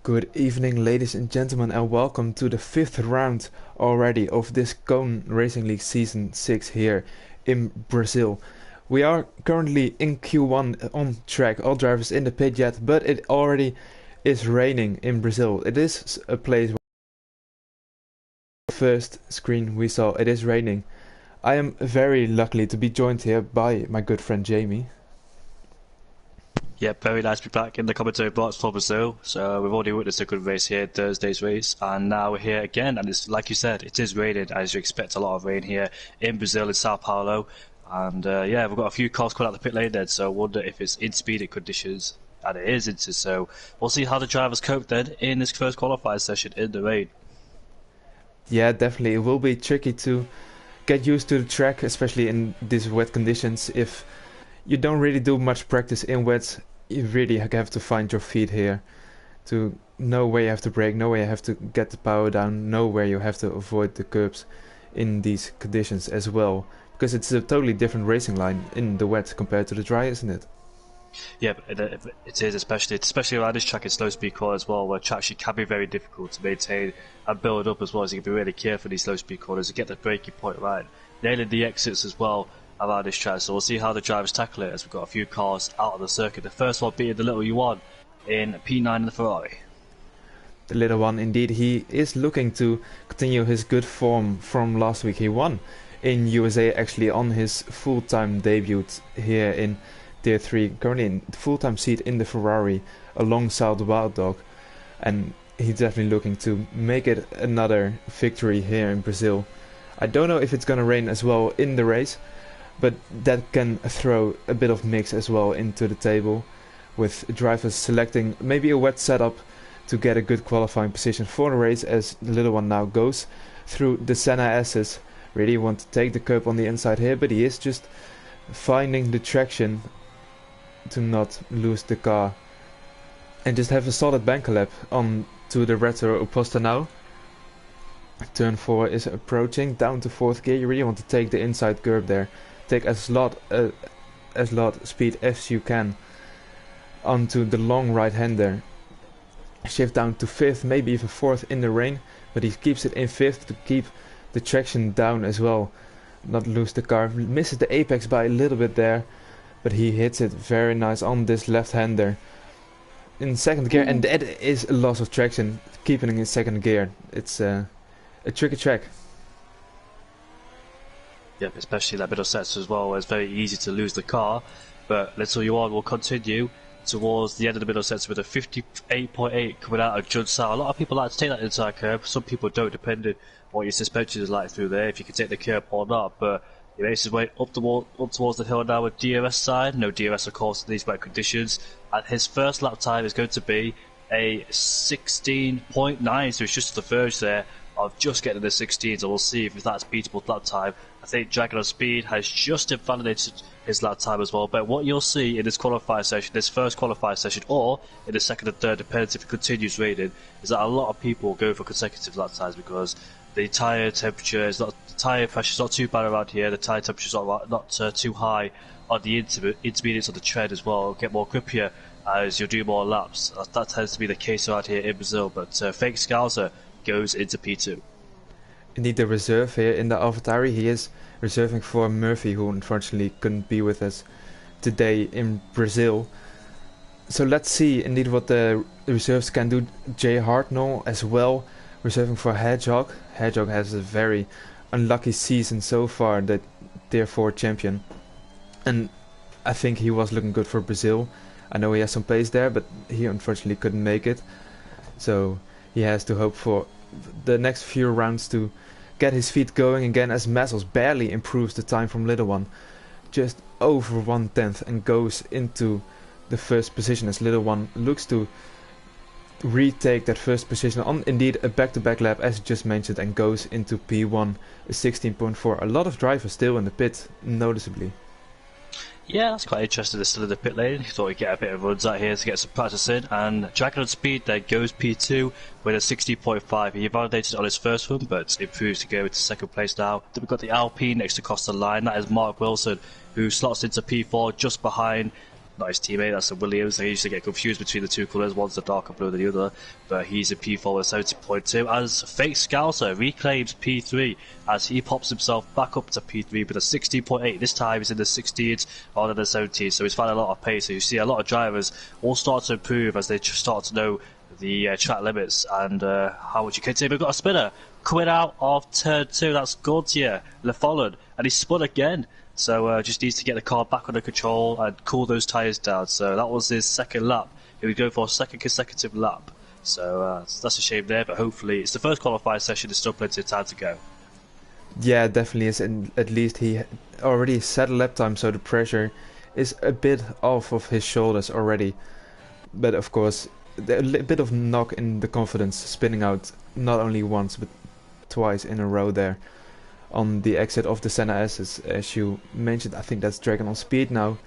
Good evening, ladies and gentlemen, and welcome to the 5th round already of this Cone Racing League Season 6 here in Brazil. We are currently in Q1 on track, all drivers in the pit yet, but it already is raining in Brazil. It is a place where the first screen we saw, it is raining. I am very lucky to be joined here by my good friend Jamie. Yeah, very nice to be back in the commentary box for Brazil. So we've already witnessed a good race here, Thursday's race, and now we're here again. And it's like you said, it is raining, as you expect a lot of rain here in Brazil, in Sao Paulo. And yeah, we've got a few cars coming out the pit lane then, so I wonder if it's in speedy conditions, and it is into. So we'll see how the drivers cope then in this first qualifying session in the rain. Yeah, definitely. It will be tricky to get used to the track, especially in these wet conditions. If you don't really do much practice in wet, you really have to find your feet here to know where you have to brake, know where you have to get the power down, know where you have to avoid the curbs in these conditions as well, because it's a totally different racing line in the wet compared to the dry, isn't it? Yeah, it is, especially around this track in slow speed corner as well, where traction can be very difficult to maintain and build up as well, so you can be really careful in these slow speed corners to get the braking point right, nailing the exits as well around this track. So we'll see how the drivers tackle it, as we've got a few cars out of the circuit. The first one being the little U1 in P9 in the Ferrari. The little one, indeed, he is looking to continue his good form from last week. He won in USA actually on his full-time debut here in Tier 3, currently in full-time seat in the Ferrari alongside the Wild Dog, and he's definitely looking to make it another victory here in Brazil. I don't know if it's gonna rain as well in the race, but that can throw a bit of mix as well into the table, with drivers selecting maybe a wet setup to get a good qualifying position for the race, as the little one now goes through the Senna S's. Really want to take the curb on the inside here, but he is just finding the traction to not lose the car and just have a solid banker lap on to the Retro Oposta now. Turn 4 is approaching, down to 4th gear. You really want to take the inside curb there, take as lot speed as you can onto the long right hander. Shift down to 5th, maybe even 4th in the rain, but he keeps it in 5th to keep the traction down as well, not lose the car. Misses the apex by a little bit there, but he hits it very nice on this left hander in 2nd gear, and that is a loss of traction, keeping in 2nd gear. It's a tricky track. Yep, especially that middle sets as well, where it's very easy to lose the car. But Little Yuan will continue towards the end of the middle sets with a 58.8 coming out of Junsao. A lot of people like to take that inside curb, some people don't, depending what your suspension is like through there, if you can take the curb or not. But he makes his way up towards the hill now with DRS side. No DRS, of course, in these wet conditions. And his first lap time is going to be a 16.9, so it's just to the verge there of just getting the 16s, and we'll see if that's beatable lap time. I think Dragon of Speed has just invalidated his lap time as well. But what you'll see in this qualifying session, this first qualifying session, or in the second and third, depends if it continues raining, is that a lot of people go for consecutive lap times, because the tyre temperature is not, the tyre pressure is not too bad around here. The tyre temperature is not too high on the intermediates of the tread as well. It'll get more grippier as you do more laps. That tends to be the case around here in Brazil. But Fake Scouser goes into P2. Indeed, the reserve here in the AlphaTauri, he is reserving for Murphy, who unfortunately couldn't be with us today in Brazil. So let's see indeed what the reserves can do. Jay Hartnell as well, reserving for Hedgehog. Hedgehog has a very unlucky season so far, the Tier 4 champion. And I think he was looking good for Brazil. I know he has some pace there, but he unfortunately couldn't make it. So he has to hope for the next few rounds to get his feet going again, as Mazzles barely improves the time from Little One. Just over 1/10 and goes into the first position, as Little One looks to retake that first position on indeed a back-to-back lap as just mentioned, and goes into P1, a 16.4. A lot of drivers still in the pit, noticeably. Yeah, that's quite interesting. They're still in the pit lane. He thought he'd get a bit of runs out here to get some practice in. And Dragon on Speed then goes P2 with a 60.5. He validated on his first run, but improves to go into 2nd place now. Then we've got the Alpine next across the line. That is Mark Wilson, who slots into P4 just behind not his teammate, that's the Williams. I usually get confused between the two colours, one's the darker blue than the other, but he's in P4 with 70.2, as Fake Scouser reclaims P3 as he pops himself back up to P3 with a 16.8. This time he's in the 16s rather than the 17s, so he's found a lot of pace. So you see a lot of drivers all start to improve as they start to know the track limits and how much you can take. We've got a spinner coming out of turn 2, that's Gautier Lefollon, and he spun again. So just needs to get the car back under control and cool those tyres down. So that was his second lap. He would go for a second consecutive lap. So that's a shame there, but hopefully it's the first qualifying session. There's still plenty of time to go. Yeah, definitely is. And at least he already set a lap time, so the pressure is a bit off of his shoulders already. But of course, a bit of knock in the confidence, spinning out not only once but twice in a row there. On the exit of the Senna S's, as you mentioned, I think that's Dragon on speed now,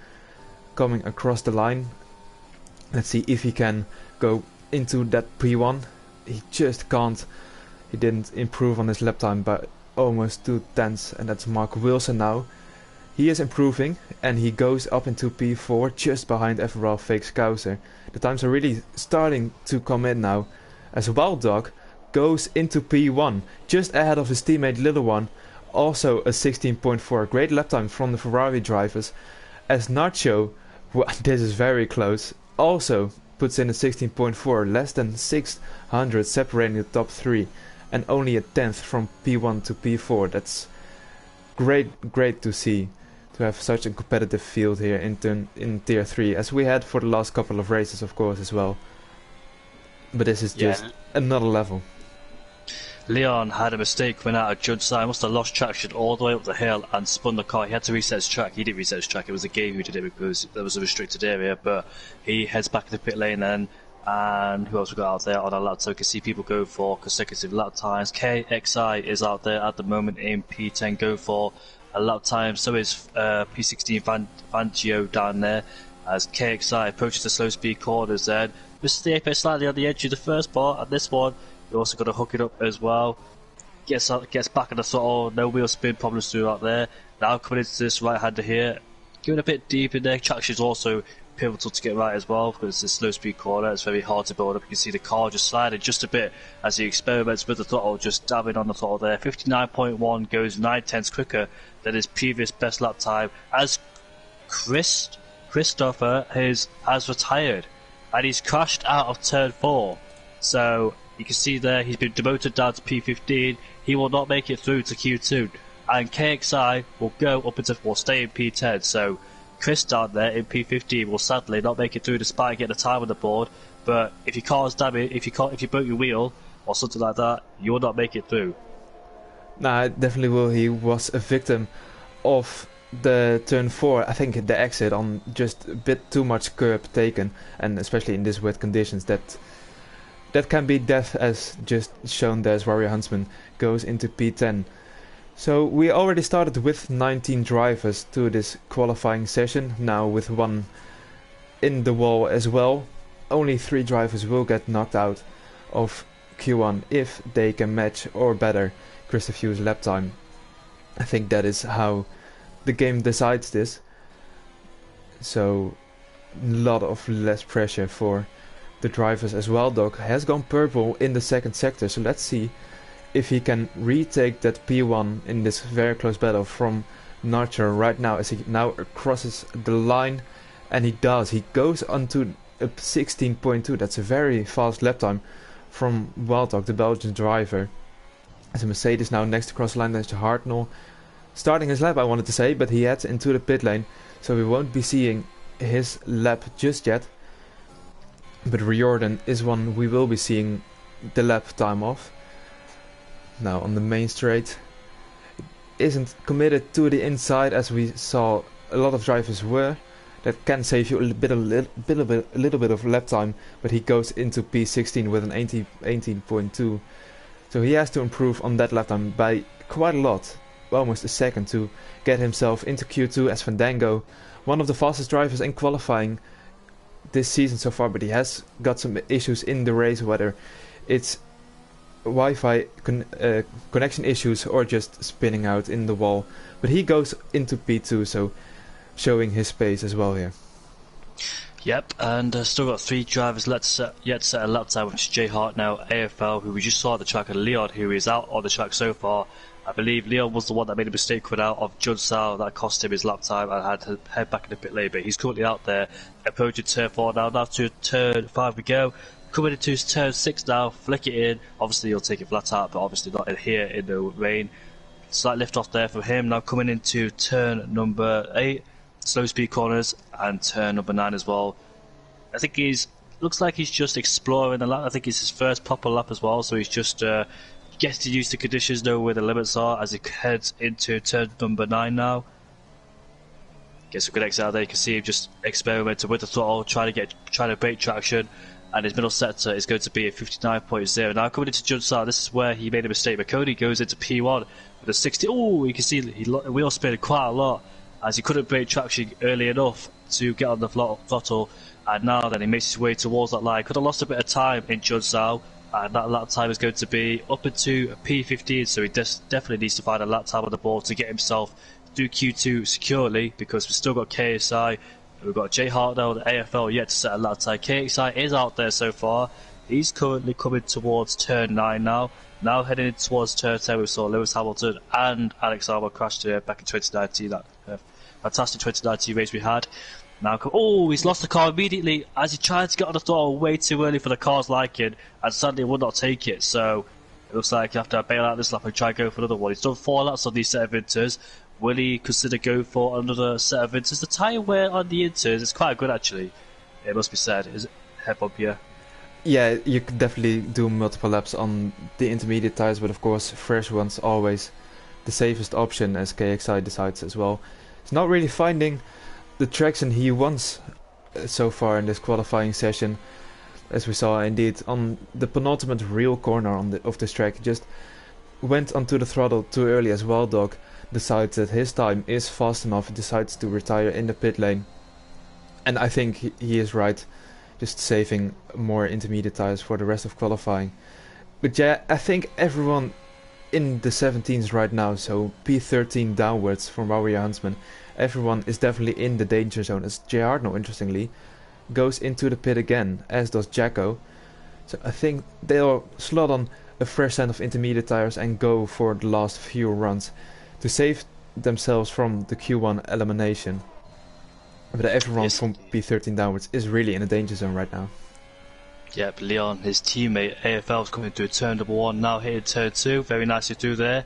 coming across the line. Let's see if he can go into that P1. He just can't. He didn't improve on his lap time by almost 2 tenths, and that's Mark Wilson now. He is improving, and he goes up into P4 just behind Everal Fake Scouser. The times are really starting to come in now, as Wild Dog goes into P1, just ahead of his teammate Little One. Also a 16.4, great lap time from the Ferrari drivers, as Nacho, this is very close, also puts in a 16.4, less than 600 separating the top 3, and only a tenth from P1 to P4. That's great to see, to have such a competitive field here in Tier 3, as we had for the last couple of races of course as well. But this is just another level. Leon had a mistake coming out of judge side, must have lost traction all the way up the hill and spun the car. He had to reset his track. He didn't reset his track, it was the game who did it because there was a restricted area, but he heads back to the pit lane then. And who else we got out there on our lap? So we can see people go for consecutive lap times. KXI is out there at the moment in P10, go for a lap time. So is P16 Fangio down there as KXI approaches the slow speed corners then. Misses the apex slightly on the edge of the first part, and this one you also got to hook it up as well. Gets back in the throttle, no wheel spin problems through out there. Now coming into this right hander here, going a bit deep in there. Traction is also pivotal to get right as well because it's a slow speed corner. It's very hard to build up. You can see the car just sliding just a bit as he experiments with the throttle, just dabbing on the throttle there. 59.1 goes 9 tenths quicker than his previous best lap time as Christopher has retired and he's crashed out of turn 4. So you can see there he's been demoted down to P15. He will not make it through to Q2, and KXI will stay in P10. So Chris down there in P15 will sadly not make it through despite getting a time on the board. But if your car's damaged, if you broke your wheel or something like that, you will not make it through. Nah, definitely will. He was a victim of the turn 4, I think the exit on just a bit too much curb taken, and especially in these wet conditions that can be death, as just shown there as Warrior Huntsman goes into P10. So we already started with 19 drivers to this qualifying session, now with one in the wall as well. Only 3 drivers will get knocked out of Q1 if they can match or better Christopher Hughes' lap time. I think that is how the game decides this. So a lot of less pressure for the drivers as well. Dog has gone purple in the second sector, so let's see if he can retake that P1 in this very close battle from Nacho right now, as he now crosses the line, and he does. He goes onto a 16.2. That's a very fast lap time from Wild Dog, the Belgian driver. As a Mercedes now next to cross line, there's Hartnell starting his lap, I wanted to say, but he heads into the pit lane, so we won't be seeing his lap just yet. But Riordan is one we will be seeing the lap time of. Now on the main straight, isn't committed to the inside as we saw a lot of drivers were. That can save you a little bit of lap time, but he goes into P16 with an 18.2. So he has to improve on that lap time by quite a lot, almost a second, to get himself into Q2 as Fandango, one of the fastest drivers in qualifying this season so far, but he has got some issues in the race, whether it's Wi-Fi connection issues or just spinning out in the wall. But he goes into P2, so showing his pace as well here. Yep, and still got 3 drivers yet to set a lap time, which is Jay Hartnell, AFL, who we just saw at the track, and Leon, who is out on the track so far. I believe Leon was the one that made a mistake coming out of Judd Sal that cost him his lap time and had to head back in a bit late, but he's currently out there approaching turn 4 now. Now to turn 5 we go. Coming into turn 6 now, flick it in. Obviously he'll take it flat out, but obviously not in here in the rain. Slight lift off there for him. Now coming into turn number 8, slow speed corners, and turn number 9 as well. I think looks like he's just exploring the lap. I think it's his first proper lap as well, so he's just getting used to conditions, know where the limits are as he heads into turn number 9 now. Gets a good exit out there. You can see him just experimenting with the throttle, trying to break traction, and his middle sector is going to be a 59.0. Now coming into Judd Sal, this is where he made a mistake, but Cody goes into P1 with a 60. Oh, you can see he wheel spin quite a lot as he couldn't break traction early enough to get on the throttle, and now then he makes his way towards that line. Could have lost a bit of time in Judd Sal, and that lap time is going to be up into P15, so he definitely needs to find a lap time on the board to get himself through Q2 securely, because we've still got KSI, we've got Jay Hartnell, the AFL yet to set a lap time. KSI is out there so far. He's currently coming towards turn 9 now. Now heading towards turn 10, we saw Lewis Hamilton and Alex Albon crashed here back in 2019, that fantastic 2019 race we had. Now, he's lost the car immediately as he tried to get on the throttle way too early for the car's liking, and suddenly would not take it. So it looks like you have to bail out this lap and try and go for another one. He's done 4 laps on these set of inters. Will he consider going for another set of inters? The tyre wear on the inters is quite good actually, it must be said. Is it head bump here? Yeah, you could definitely do multiple laps on the intermediate tyres, but of course fresh ones always the safest option, as KXI decides as well. He's not really finding the traction he wants so far in this qualifying session, as we saw indeed on the penultimate real corner of this track. Just went onto the throttle too early as well. Dog decides that his time is fast enough, decides to retire in the pit lane, and I think he is right, just saving more intermediate tires for the rest of qualifying. But yeah, I think everyone in the 17s right now, so P13 downwards from Warrior Huntsman, everyone is definitely in the danger zone, as J. Hartnell, interestingly, goes into the pit again, as does Jacko. So I think they'll slot on a fresh set of intermediate tires and go for the last few runs to save themselves from the Q1 elimination. But everyone from P13 downwards is really in the danger zone right now. Yep, Leon, his teammate AFL is coming through turn number 1, now hitting turn 2, very nicely through there.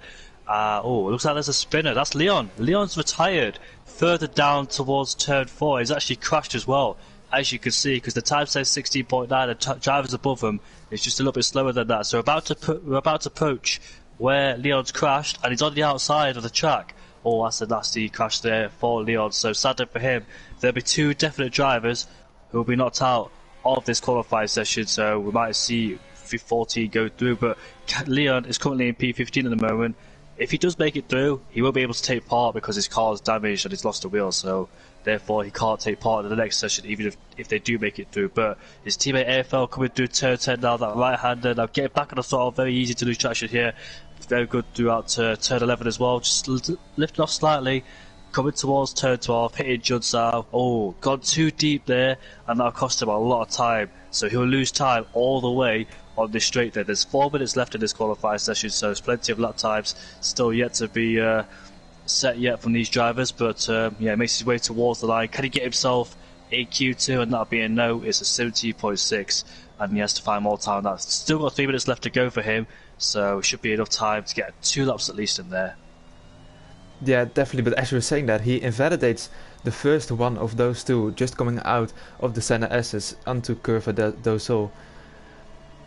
It looks like there's a spinner. That's Leon. Leon's retired further down towards turn 4. He's actually crashed as well, as you can see, because the time says 16.9. The driver's above him. It's just a little bit slower than that. So we're about to approach where Leon's crashed, and he's on the outside of the track. Oh, that's a nasty crash there for Leon. So sadly for him, there'll be 2 definite drivers who will be knocked out of this qualifying session. So we might see 14 go through, but Leon is currently in P15 at the moment. If he does make it through, he won't be able to take part because his car is damaged and he's lost a wheel, so therefore he can't take part in the next session even if they do make it through. But his teammate AFL coming through turn 10 now, that right-hander, now getting back on the throttle, very easy to lose traction here. Very good throughout turn 11 as well, just lifting off slightly, coming towards turn 12, hitting Judd Sal. Oh, gone too deep there, and that cost him a lot of time, so he'll lose time all the way on this straight there. There's 4 minutes left in this qualifying session, so there's plenty of lap times still yet to be set yet from these drivers, but yeah, makes his way towards the line. Can he get himself a Q2? And that'll be a no. It's a 70.6, and he has to find more time. That's still got 3 minutes left to go for him, so it should be enough time to get 2 laps at least in there. Yeah, definitely, but as you were saying that, he invalidates the first one of those 2 just coming out of the Senna S's onto Curva do Sol.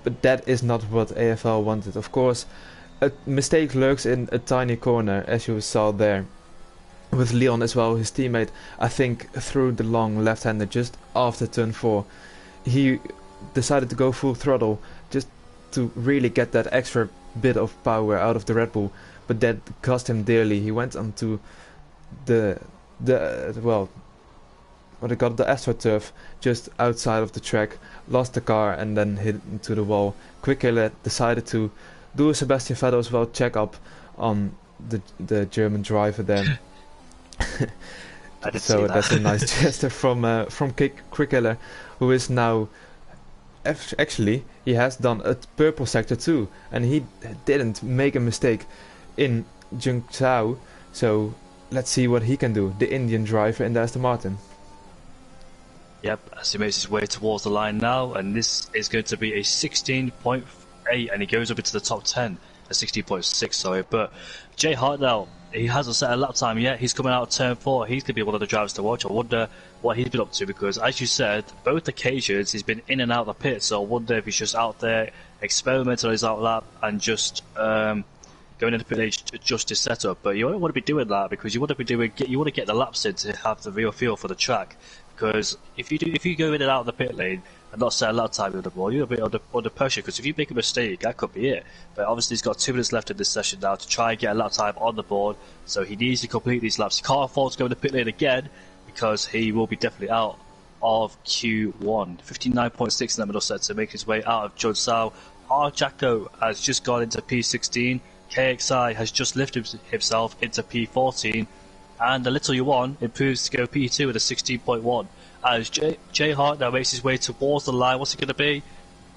But that is not what AFL wanted. Of course, a mistake lurks in a tiny corner, as you saw there. With Leon as well, his teammate, I think, threw the long left-hander just after turn 4. He decided to go full throttle just to really get that extra bit of power out of the Red Bull, but that cost him dearly. He went onto the AstroTurf just outside of the track, lost the car and then hit into the wall. Quickly decided to do a Sebastian Vettel as well, check up on the German driver there. I did see So that. that's a nice gesture from Quickiller, who is now actually he has done a purple sector too, and he didn't make a mistake in Zhao. So let's see what he can do. The Indian driver in the Aston Martin. Yep, as he makes his way towards the line now, and this is going to be a 16.8, and he goes up into the top 10, a 16.6, sorry. But Jay Hart now, he hasn't set a lap time yet. He's coming out of turn 4. He's going to be one of the drivers to watch. I wonder what he's been up to, because as you said, both occasions he's been in and out of the pit. So I wonder if he's just out there experimenting on his out lap and just going into pit lane to adjust his setup. But you don't want to be doing that, because you want to get the laps in to have the real feel for the track. Because if you go in and out of the pit lane and not set a lap time with the ball, you're a bit under pressure. Because if you make a mistake, that could be it. But obviously, he's got 2 minutes left in this session now to try and get a lap time on the board. So he needs to complete these laps. He can't afford to go in the pit lane again, because he will be definitely out of Q1. 59.6 in that middle set to make his way out of Judd Sao. R. Jacko has just gone into P16. KXI has just lifted himself into P14. And the little Yuan improves to go P2 with a 16.1. As Jay Hart now makes his way towards the line. What's it going to be?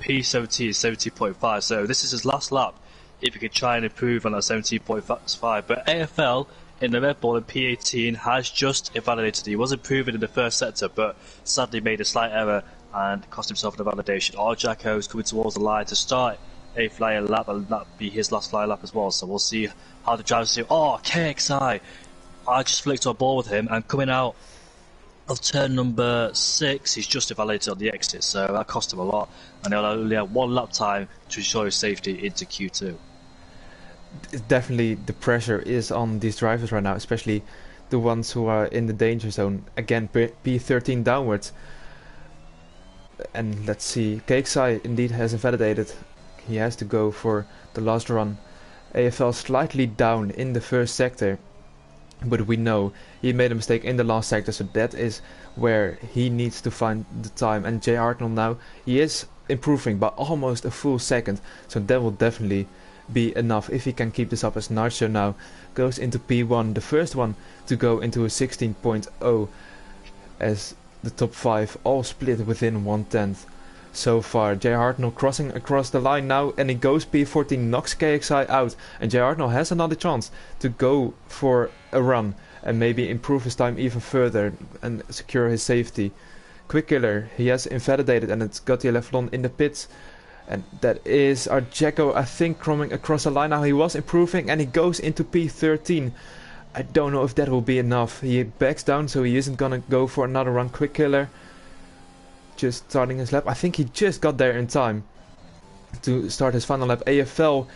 P17, 70.5. So this is his last lap, if he can try and improve on that 17.5. But AFL in the Red Bull in P18 has just invalidated. He was improving in the first sector, but sadly made a slight error and cost himself an invalidation. R. Jacko is coming towards the line to start a flying lap, and that be his last flying lap as well. So we'll see how the drivers do. Oh, KXI! I just flicked on board with him, and coming out of turn number 6, he's just invalidated on the exit, so that cost him a lot, and he'll only have 1 lap time to ensure his safety into Q2. Definitely the pressure is on these drivers right now, especially the ones who are in the danger zone. Again, P13 downwards. And let's see, KXI indeed has invalidated. He has to go for the last run. AFL slightly down in the first sector, but we know he made a mistake in the last sector, so that is where he needs to find the time. And Jay Hartnell now, he is improving by almost a full second, so that will definitely be enough if he can keep this up. As Nacho now goes into P1, the first one to go into a 16.0, as the top 5 all split within 1/10 so far. Jay Hartnell crossing across the line now, and he goes P14, knocks KXI out, and Jay Hartnell has another chance to go for a run and maybe improve his time even further and secure his safety. Quickiller, he has invalidated, and it's Gautier Leflon in the pits, and that is our Jacko, I think, coming across the line now. He was improving, and he goes into P13. I don't know if that will be enough. He backs down, so he isn't gonna go for another run. Quickiller just starting his lap. I think he just got there in time to start his final lap. AFL,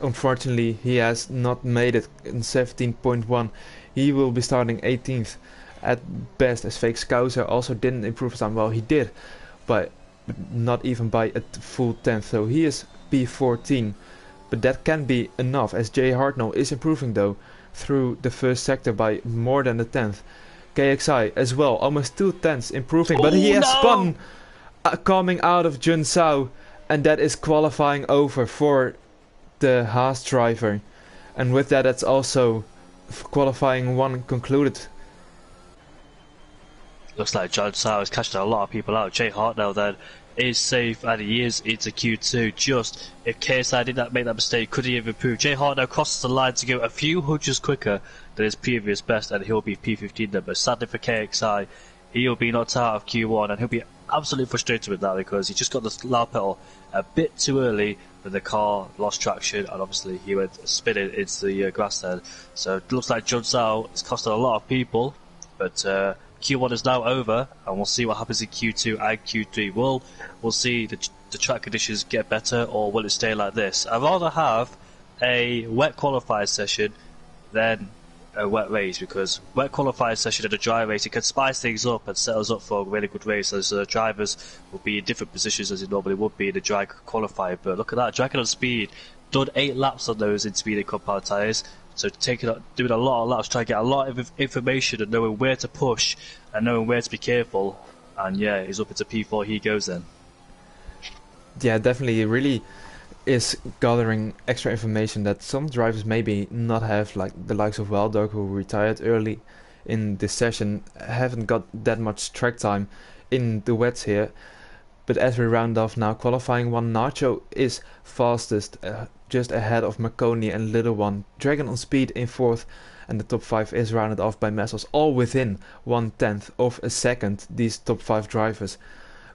unfortunately, he has not made it in 17.1. He will be starting 18th at best, as Fake Scouser also didn't improve his time. Well, he did, but not even by a full 10th, so he is P14. But that can be enough, as Jay Hartnell is improving though through the first sector by more than a 10th. KXI as well, almost 2/10 improving, but he has spun coming out of Jun Sao, and that is qualifying over for the Haas driver. And with that, that's also qualifying 1 concluded. Looks like John Sao is catching a lot of people out. Jay Hartnell then is safe, and he is into Q2. Just if KSI did not make that mistake, could he have improved? Jay Hartnell crosses the line to go a few hundreds quicker than his previous best, and he'll be P15 then. But sadly for KXI, he'll be knocked out of Q1, and he'll be absolutely frustrated with that, because he just got the loud pedal a bit too early when the car lost traction, and obviously he went spinning into the grass then. So it looks like John Sao is costing a lot of people, but Q1 is now over, and we'll see what happens in Q2 and Q3. We'll see the track conditions get better, or will it stay like this? I'd rather have a wet qualifier session than a wet race, because wet qualifier session and a dry race, it can spice things up and set us up for a really good race, as drivers will be in different positions as it normally would be in a dry qualifier. But look at that, dragging on speed, done 8 laps on those intermediate compound tyres. So doing a lot of laps, trying to get a lot of information and knowing where to push and knowing where to be careful. And yeah, he's up into P4, he goes then. Yeah, definitely, he really is gathering extra information that some drivers maybe not have, like the likes of Wildog, who retired early in this session haven't got that much track time in the wets here. But as we round off now, qualifying 1, Nacho is fastest, just ahead of Marconi and Little One. Dragon on speed in 4th, and the top 5 is rounded off by Messels, all within 1/10 of a second, these top 5 drivers.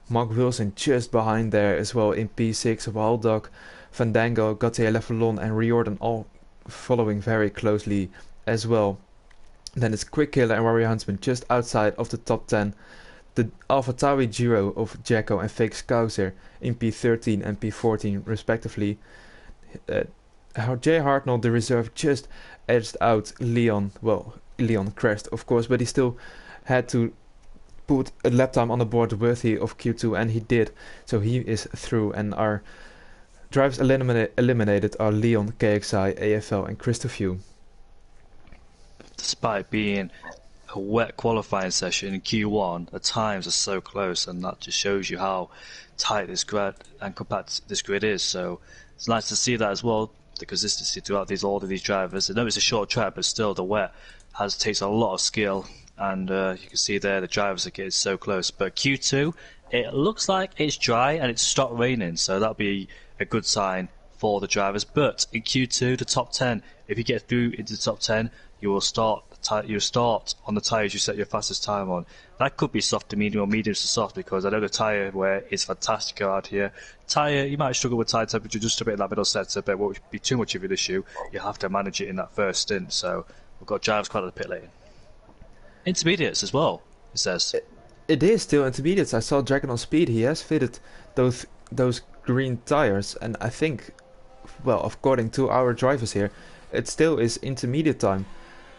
Mark Wilson just behind there as well in P6, Wild Dog, Fandango, Gautier Leffelon and Riordan all following very closely as well. Then it's Quick Killer and Warrior Huntsman just outside of the top 10. The AlphaTauri duo of Jacko and Fake Scouser in P13 and P14 respectively. Jay Hartnell, the reserve, just edged out Leon. Well, Leon crashed of course, but he still had to put a lap time on the board worthy of Q2, and he did. So he is through, and our drivers eliminated are Leon, KXI, AFL and Christophe. Despite being a wet qualifying session in Q1, the times are so close, and that just shows you how tight this grid and compact this grid is. So it's nice to see that as well, the consistency throughout all of these drivers. I know it's a short track, but still the wet takes a lot of skill, and you can see there the drivers are getting so close. But Q2, it looks like it's dry and it's stopped raining, so that'll be a good sign for the drivers. But in Q2, the top 10, if you get through into the top 10, you will start on the tyres you set your fastest time on. That could be soft to medium or medium to soft, because I know the tyre wear is fantastic out here. Tyre, you might struggle with tyre temperature just a bit in that middle sector, but it won't be too much of an issue. You have to manage it in that first stint. So we've got drivers quite at the pit lane. Intermediates as well, it says. It is still intermediates. I saw Dragon on speed. He has fitted those green tyres, and I think, well, according to our drivers here, it still is intermediate time.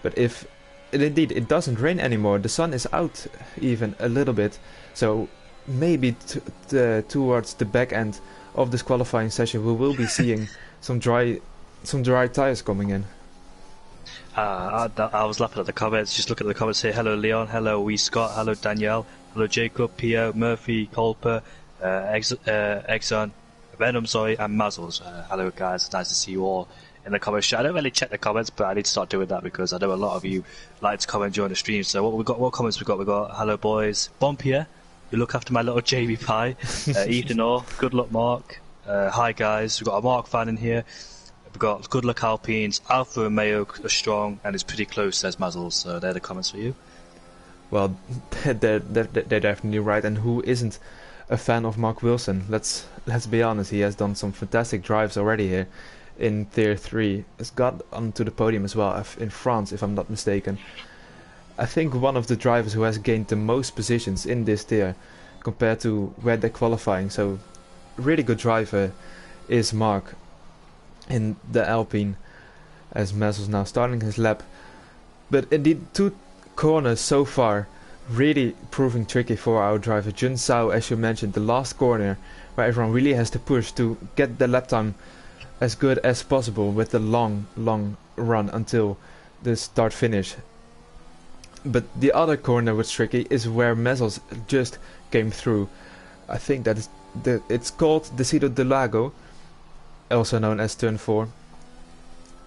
But if indeed it doesn't rain anymore, the sun is out even a little bit, so maybe towards the back end of this qualifying session we will be seeing some dry tires coming in. I was laughing at the comments. Just look at the comments here. Hello Leon, hello Wee Scott, hello Danielle, hello Jacob, Pio, Murphy, Colper, Exxon, Venom, sorry, and Mazzles. Hello guys, nice to see you all in the comments. I don't really check the comments, but I need to start doing that because I know a lot of you like to comment during the stream. So what comments we got? We got hello boys, Bonpierre, you look after my little Jamie Pie, Ethan Orr, good luck Mark, hi guys. We've got a Mark fan in here. We've got good luck Alpines, Alpha and Mayo are strong and it's pretty close, says Mazzles. So they're the comments for you. Well, they're definitely right. And who isn't a fan of Mark Wilson? Let's be honest. He has done some fantastic drives already here in Tier 3. Has got onto the podium as well in France, if I'm not mistaken. I think one of the drivers who has gained the most positions in this tier compared to where they're qualifying. So really good driver is Mark in the Alpine, as Mazzles now starting his lap. But indeed, 2 corners so far really proving tricky for our driver Jun Sao, as you mentioned. The last corner where everyone really has to push to get the lap time as good as possible with the long run until the start finish. But the other corner was tricky is where Mazzles just came through. I think that is it's called Decido del Lago, also known as turn 4.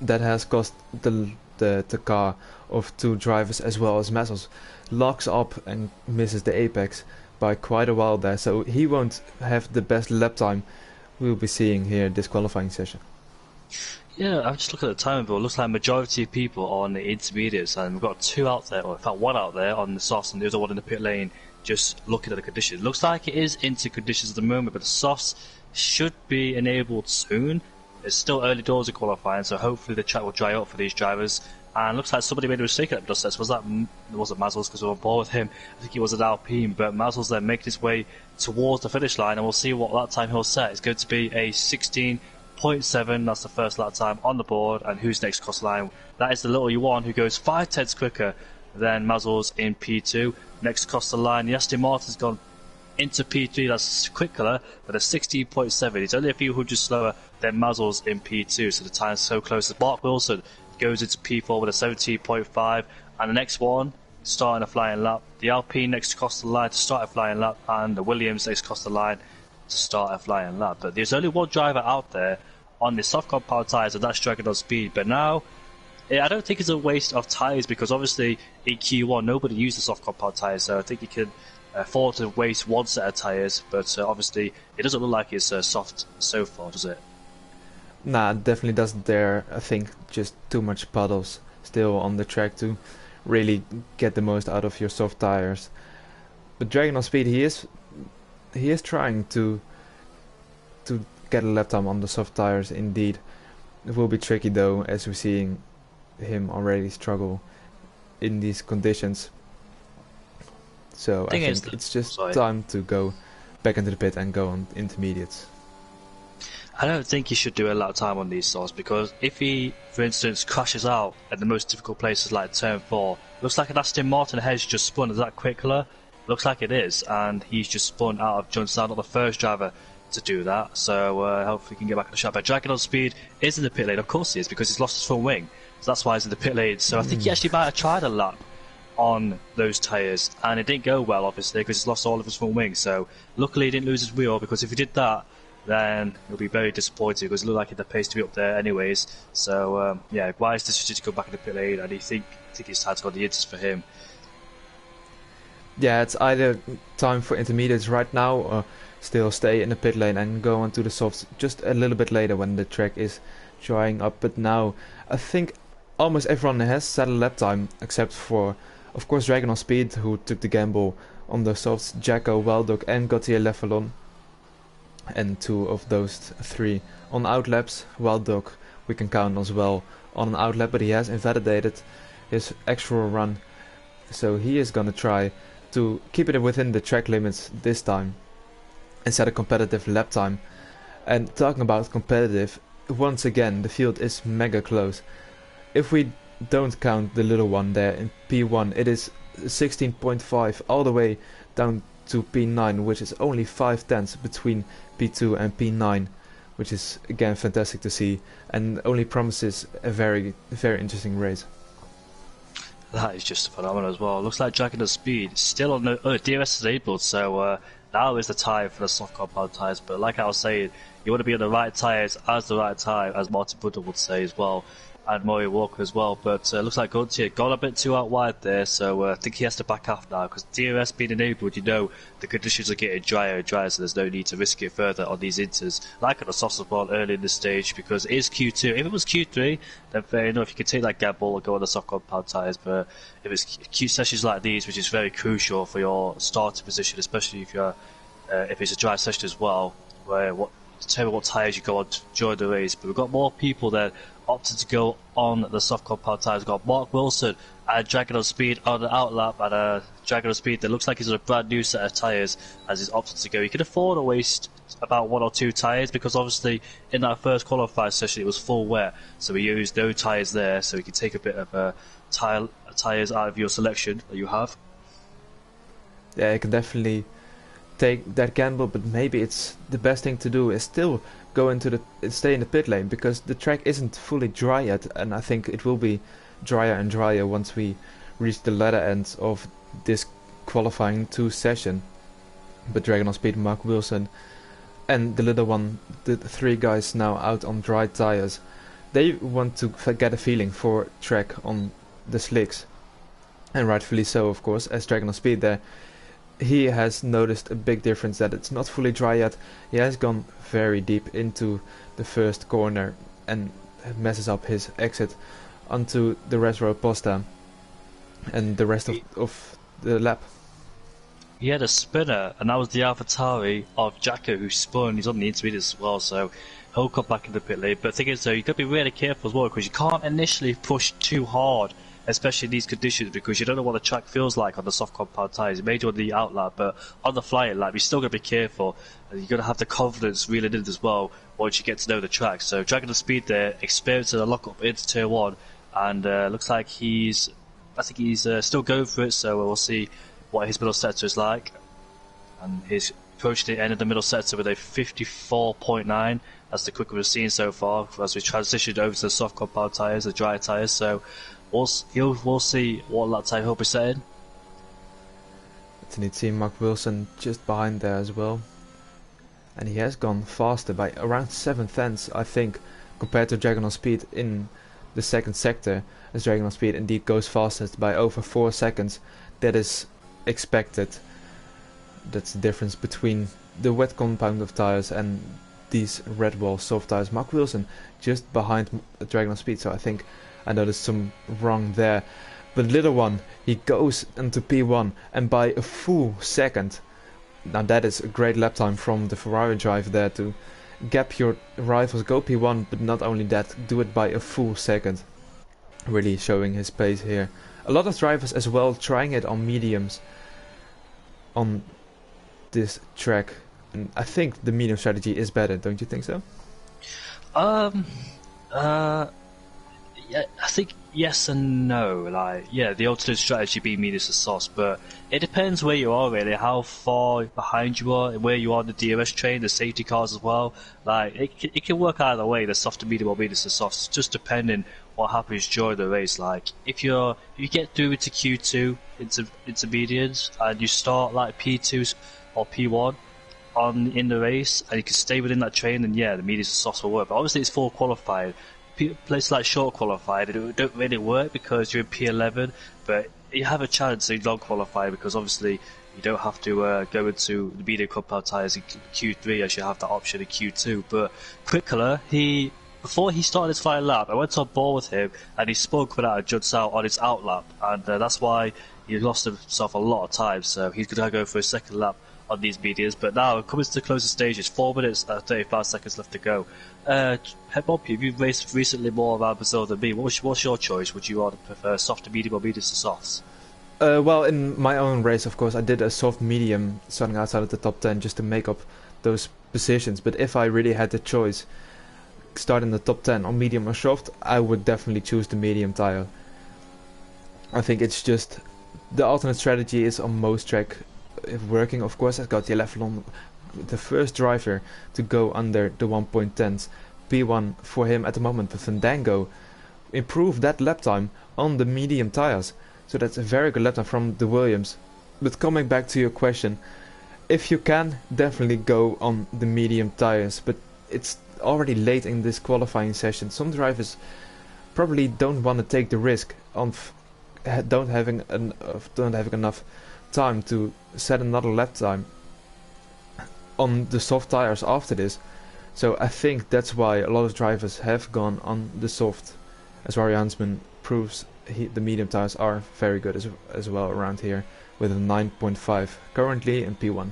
That has cost the car of 2 drivers as well as Mazzles locks up and misses the apex by quite a while there, so he won't have the best lap time we'll be seeing here this qualifying session. Yeah, I'm just looking at the time, but it looks like majority of people are on the intermediates, and we've got 2 out there, or in fact 1 out there on the softs and the other one in the pit lane just looking at the conditions. Looks like it is into conditions at the moment, but the softs should be enabled soon. It's still early doors of qualifying, so hopefully the track will dry up for these drivers. And looks like somebody made a mistake at the middle sets. Was that? It wasn't Mazzles because we were on board with him. I think it was an Alpine, but Mazzles then making his way towards the finish line, and we'll see what that time he'll set. It's going to be a 16.7. That's the first lap time on the board. And who's next across the line? That is the little Yuan, who goes 5 tenths quicker than Mazzles in P2. Next across the line, the Aston Martin's gone into P3, that's quicker, but a 16.7. He's only a few hundred slower than Mazzles in P2, so the time's so close. Mark Wilson goes into P4 with a 17.5, and the next one starting a flying lap. The Alpine next across the line to start a flying lap, and the Williams next across the line to start a flying lap. But there's only one driver out there on the soft compound tyres, and that's Dragon on speed. But now I don't think it's a waste of tyres because obviously in Q1 nobody used the soft compound tyres, so I think you can afford to waste one set of tyres, but obviously it doesn't look like it's soft so far, does it? Nah, it definitely doesn't there. I think just too much puddles still on the track to really get the most out of your soft tires. But Dragon on Speed, he is trying to get a lap time on the soft tires indeed. It will be tricky though, as we're seeing him already struggle in these conditions. So I think it's just time to go back into the pit and go on intermediates. I don't think he should do a lap time on these sorts because if he, for instance, crashes out at the most difficult places like turn 4, looks like an Aston Martin has just spun. Is that quickler? Looks like it is, and he's just spun out of John Sand, not the first driver to do that. So hopefully he can get back on the shot. But Dragon on Speed is in the pit lane, of course he is, because he's lost his front wing. So that's why he's in the pit lane. So I think he actually might have tried a lap on those tyres, and it didn't go well, obviously, because he's lost all of his front wing. So luckily he didn't lose his wheel, because if he did that, then it'll be very disappointing because it looked like he had the pace to be up there anyways. So yeah, wise decision to go back in the pit lane, and I think it's time to go on the inters for him. Yeah, it's either time for intermediates right now or still stay in the pit lane and go on to the softs just a little bit later when the track is drying up. But now I think almost everyone has set a lap time except for, of course, Dragon on Speed, who took the gamble on the softs, Jacko, Wildog and Gautier Leffelon. And 2 of those 3 on outlaps. Wildog we can count as well on an outlap, but he has invalidated his actual run, so he is gonna try to keep it within the track limits this time and set a competitive lap time. And talking about competitive, once again the field is mega close. If we don't count the little one there in P1, it is 16.5 all the way down to P9, which is only 5/10 between P2 and P9, which is again fantastic to see and only promises a very interesting race. That is just phenomenal as well. Looks like Dragon of Speed still on the DRS disabled, so now is the time for the soft compound tyres. But like I was saying, you want to be on the right tyres at the right time, as Martin Buddha would say as well, and Murray Walker as well. But looks like Gautier got a bit too out wide there, so I think he has to back off now because DRS being enabled, you know the conditions are getting drier and drier, so there's no need to risk it further on these inters like on the soft ball early in the stage, because it is Q2. If it was Q3, then fair enough, you can take that gamble or go on the soft compound tyres. But if it's Q sessions like these, which is very crucial for your starting position, especially if you're if it's a dry session as well, where determine what tyres you go on during the race. But we've got more people that opted to go on the soft compound tyres. We've got Mark Wilson and Dragon on Speed on the outlap, and Dragon on Speed that looks like he's on a brand new set of tyres as he's opted to go. He can afford to waste about 1 or 2 tyres because obviously in that first qualifying session it was full wet, so we used no tyres there, so he can take a bit of tyres out of your selection that you have. Yeah, you can definitely take that gamble, but maybe it's the best thing to do is still go into stay in the pit lane, because the track isn't fully dry yet, and I think it will be drier and drier once we reach the latter end of this qualifying 2 session. But Dragon on Speed, Mark Wilson and the little one, the 3 guys now out on dry tires, they want to get a feeling for track on the slicks, and rightfully so, of course, as Dragon on Speed there. He has noticed a big difference that it's not fully dry yet. He has gone very deep into the first corner and messes up his exit onto the Retro Posta and the rest of the lap. He had a spinner, and that was the AlphaTauri of Jacko who spun. He's on the intermediates as well, so he'll come back in the pit lane. But the thing is, though, you've got to be really careful as well, because you can't initially push too hard, especially in these conditions, because you don't know what the track feels like on the soft compound tyres. You may do on the outlap, but on the flying lap, you're still going to be careful, and you've got to have the confidence reeling in as well once you get to know the track. So Dragon of Speed there, experiencing a lock up into turn 1, and looks like he's still going for it, so we'll see what his middle sector is like. And he's approaching the end of the middle sector with a 54.9. That's the quicker we've seen so far as we transitioned over to the soft compound tyres, the dry tyres. So we'll see what lap time he'll be setting. It's a neat seeing Mark Wilson just behind there as well. And he has gone faster by around 7/10, I think, compared to Dragon on Speed in the second sector, as Dragon on Speed indeed goes fastest by over 4 seconds. That is expected. That's the difference between the wet compound of tires and these Red Bull soft tires. Mark Wilson just behind Dragon on Speed, so I think I noticed some wrong there. But little one, he goes into P1 and by a full second. Now that is a great lap time from the Ferrari driver there to gap your rivals, go P1, but not only that, do it by a full second. Really showing his pace here. A lot of drivers as well trying it on mediums on this track. And I think the medium strategy is better, don't you think so? Yeah, I think yes and no. Like, yeah, the alternate strategy being mediums to softs, but it depends where you are really, how far behind you are, where you are in the DRS train, the safety cars as well. Like, it can work either way, the soft to medium or mediums to softs, just depending what happens during the race. Like, if you get through into Q2, into mediums, and you start like P2 or P1 in the race, and you can stay within that train, then yeah, the mediums to softs will work. But obviously it's full qualified. Places like short qualified, it don't really work because you're in P11, but you have a chance in long qualified because obviously you don't have to go into the medium compound tyres in Q3 as you have that option in Q2. But Quickler, before he started his final lap, I went on board with him and he spoke without a judge out on his out lap, and that's why he lost himself a lot of time. So he's going to go for a second lap on these mediums. But now coming to the closing stages, 4 minutes 35 seconds left to go. Bob, you've raced recently more around Brazil than me. What's your choice? Would you rather prefer soft to medium or mediums to softs? Well, in my own race, of course, I did a soft medium starting outside of the top 10 just to make up those positions. But if I really had the choice, start in the top 10 on medium or soft, I would definitely choose the medium tire. I think it's just the alternate strategy is on most track working. Of course, I got the level, the first driver to go under the 1.10s. P1 for him at the moment, but Fandango improved that lap time on the medium tires. So that's a very good lap time from the Williams. But coming back to your question, if you can, definitely go on the medium tires. But it's already late in this qualifying session. Some drivers probably don't want to take the risk of don't having enough time to set another lap time on the soft tires after this. So I think that's why a lot of drivers have gone on the soft. As Rory Huntsman proves, the medium tires are very good as well around here with a 9.5 currently in P1.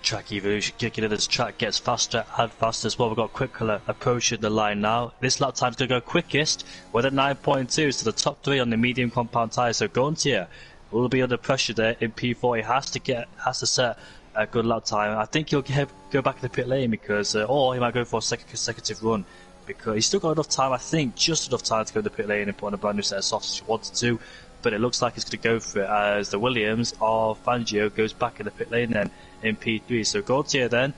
Track evolution kicking in as track gets faster and faster as well. We've got Quickler approaching the line now. This lap time's going to go quickest with a 9.2, so the top 3 on the medium compound tyres. So Gauntier will be under pressure there in P4. He has to set a good lap time. I think he'll go back to the pit lane because, or he might go for a second consecutive run because he's still got enough time. I think just enough time to go to the pit lane and put on a brand new set of softs if he wanted to. But it looks like he's going to go for it as the Williams of Fangio goes back in the pit lane then in P3. So Gauntier then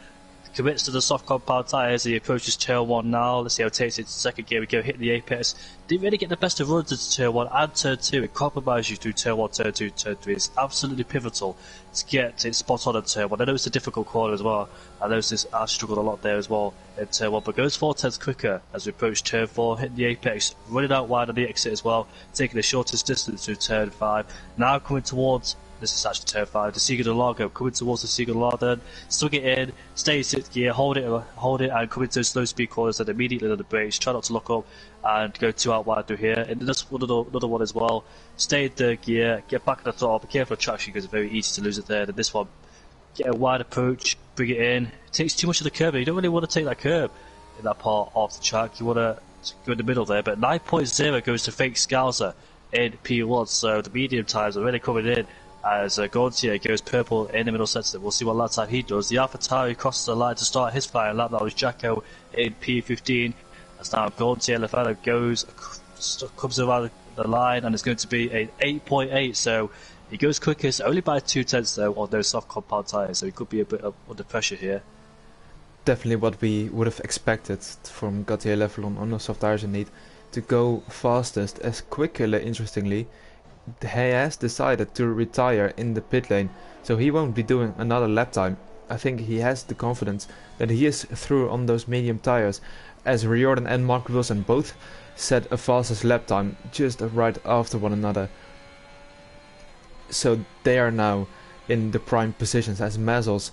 commits to the soft compound tyres. He approaches turn 1 now. Let's see how it takes it to second gear. We go hit the apex. Didn't really get the best of runs into turn 1 and turn 2. It compromises you through turn 1, turn 2, turn 3. It's absolutely pivotal to get it spot on at turn 1. I know it's a difficult corner as well. I know I struggled a lot there as well in turn 1. But goes 4 tenths quicker as we approach turn 4. Hitting the apex. Running out wide on the exit as well. Taking the shortest distance through turn 5. Now coming towards... This is actually turn 5. The Siga de Largo coming towards the Siga de Largo. Swing it in, stay in 6th gear, hold it, and come into slow speed corners. And immediately on the brakes. Try not to lock up and go 2 out wide through here. And there's another one as well. Stay in 3rd gear, get back at the top. Be careful of traction because it's very easy to lose it there. Then this one, get a wide approach, bring it in. It takes too much of the curve. You don't really want to take that curve in that part of the track. You want to go in the middle there. But 9.0 goes to Fake Scouser in P1. So the medium times are really coming in. As Gauntier goes purple in the middle sector. We'll see what lap time he does. The AlphaTauri crosses the line to start his final lap. That was Jacko in P15. As now Gauntier Lefano comes around the line and it's going to be an 8.8. So he goes quickest, only by 2 tenths though on those soft compound tyres. So he could be a bit under pressure here. Definitely what we would have expected from Gautier Levelon on the soft tires indeed. To go fastest, as Quickler, interestingly, he has decided to retire in the pit lane, so he won't be doing another lap time. I think he has the confidence that he is through on those medium tires, as Riordan and Mark Wilson both set a fastest lap time just right after one another. So they are now in the prime positions as Mazels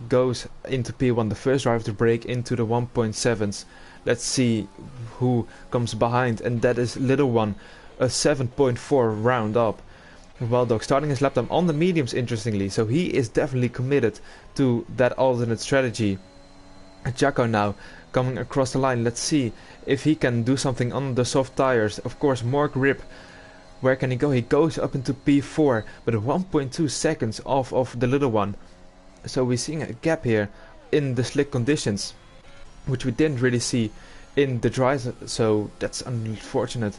goes into P1, the first driver to break into the 1.7s. Let's see who comes behind, and that is Little One, a 7.4 round up. Wild Dog starting his lap time on the mediums, interestingly, so he is definitely committed to that alternate strategy. Jacko now coming across the line. Let's see if he can do something on the soft tires. Of course, more grip. Where can he go? He goes up into P4, but 1.2 seconds off of the Little One. So we're seeing a gap here in the slick conditions, which we didn't really see in the dries, so that's unfortunate.